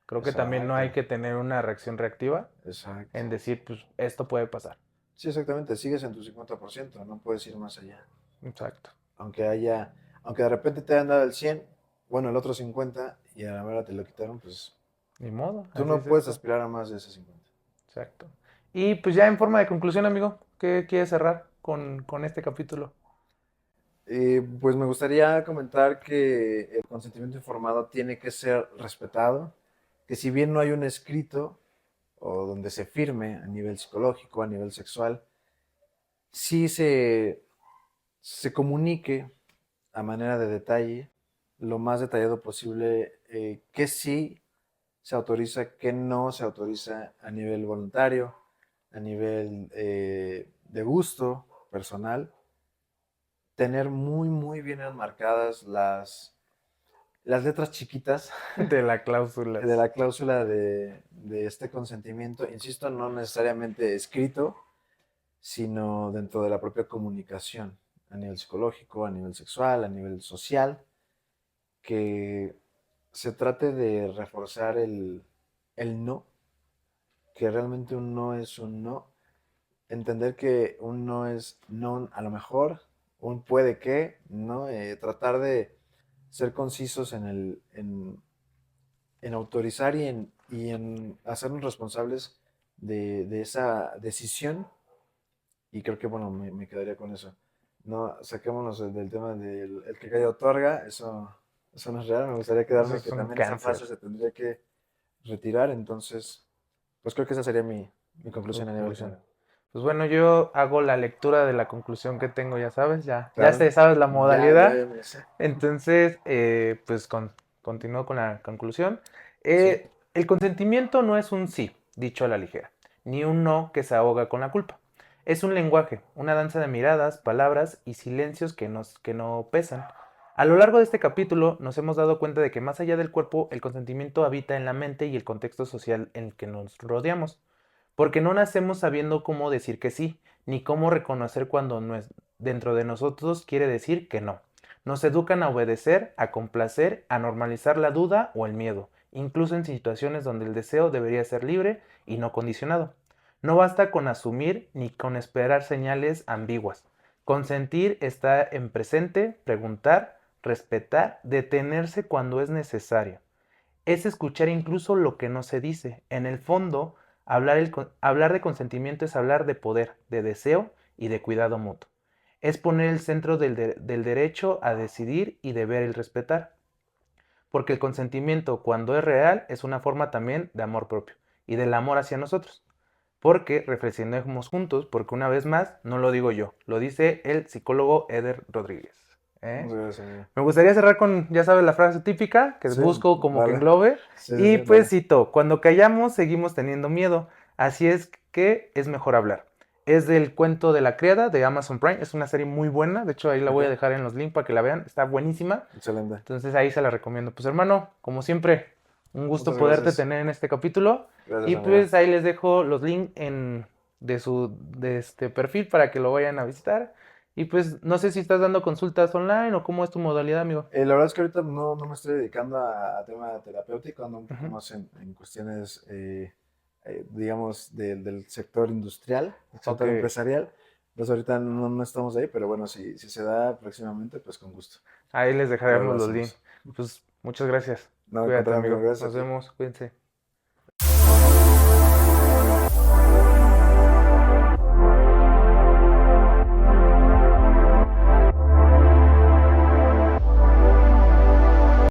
creo que también no hay Exacto, que tener una reacción reactiva exacto. en decir, pues esto puede pasar. Sí, exactamente, sigues en tu 50%, no puedes ir más allá. Exacto. Aunque haya, aunque de repente te hayan dado el 100, bueno, el otro 50 y a la verdad te lo quitaron, pues Ni modo, tú así no es puedes esto. aspirar a más de ese 50. Exacto. Y pues ya en forma de conclusión, amigo, ¿qué quieres cerrar con este capítulo? Pues me gustaría comentar que el consentimiento informado tiene que ser respetado, que si bien no hay un escrito o donde se firme a nivel psicológico, a nivel sexual, sí se comunique a manera de detalle, lo más detallado posible, qué sí se autoriza, qué no se autoriza a nivel voluntario, a nivel de gusto personal, tener muy bien enmarcadas las letras chiquitas De la cláusula. de la cláusula de este consentimiento, insisto, no necesariamente escrito, sino dentro de la propia comunicación, a nivel psicológico, a nivel sexual, a nivel social, que se trate de reforzar el no, que realmente un no es un no, entender que un no es no a lo mejor, un puede que, ¿no? Tratar de ser concisos en autorizar y en hacernos responsables de esa decisión, y creo que, bueno, me quedaría con eso. No, saquémonos del tema del el que calla otorga, eso no es real, me gustaría Eso quedarme que es un también esa cáncer. frase se tendría que retirar, entonces, pues creo que esa sería mi conclusión a nivel Conclusión. general. Pues bueno, yo hago la lectura de la conclusión que tengo, ya sabes, ya Claro, se sabes la ya modalidad. me sé. Entonces, pues continúo con la conclusión. Sí, El consentimiento no es un sí, dicho a la ligera, ni un no que se ahoga con la culpa. Es un lenguaje, una danza de miradas, palabras y silencios que no pesan. A lo largo de este capítulo nos hemos dado cuenta de que más allá del cuerpo, el consentimiento habita en la mente y el contexto social en el que nos rodeamos. Porque no nacemos sabiendo cómo decir que sí, ni cómo reconocer cuando dentro de nosotros quiere decir que no. Nos educan a obedecer, a complacer, a normalizar la duda o el miedo, incluso en situaciones donde el deseo debería ser libre y no condicionado. No basta con asumir ni con esperar señales ambiguas. Consentir está en presente, preguntar, respetar, detenerse cuando es necesario. Es escuchar incluso lo que no se dice. En el fondo, hablar de consentimiento es hablar de poder, de deseo y de cuidado mutuo. Es poner el centro del derecho a decidir y deber el respetar. Porque el consentimiento, cuando es real, es una forma también de amor propio y del amor hacia nosotros. Porque reflexionemos juntos, porque una vez más, no lo digo yo, lo dice el psicólogo Eder Rodríguez. ¿Eh? muchas gracias, amigo. Me gustaría cerrar con, ya sabes, la frase típica que Sí, busco como que vale. englobe. Sí, sí, Y sí, pues vale. cito, cuando callamos seguimos teniendo miedo. Así es que es mejor hablar. Es del cuento de la criada de Amazon Prime. Es una serie muy buena. De hecho, ahí la Ok, voy a dejar en los links para que la vean. Está buenísima. excelente. Entonces ahí se la recomiendo. Pues hermano, como siempre, un gusto Muchas poderte gracias. tener en este capítulo. Gracias, Y amigo. pues ahí les dejo los links de este perfil para que lo vayan a visitar. Y pues no sé si estás dando consultas online o cómo es tu modalidad, amigo. La verdad es que ahorita no me estoy dedicando a tema terapéutico, ando un poco Ujú. más en cuestiones, digamos, del sector industrial, del Ok, sector empresarial. Entonces ahorita no estamos ahí, pero bueno, si se da próximamente, pues con gusto. ahí les Lo dejaremos los links. hacemos. Pues muchas gracias. No, al Cuídate, contrario, amigo, amigo. gracias a Nos ti. vemos. Cuídense.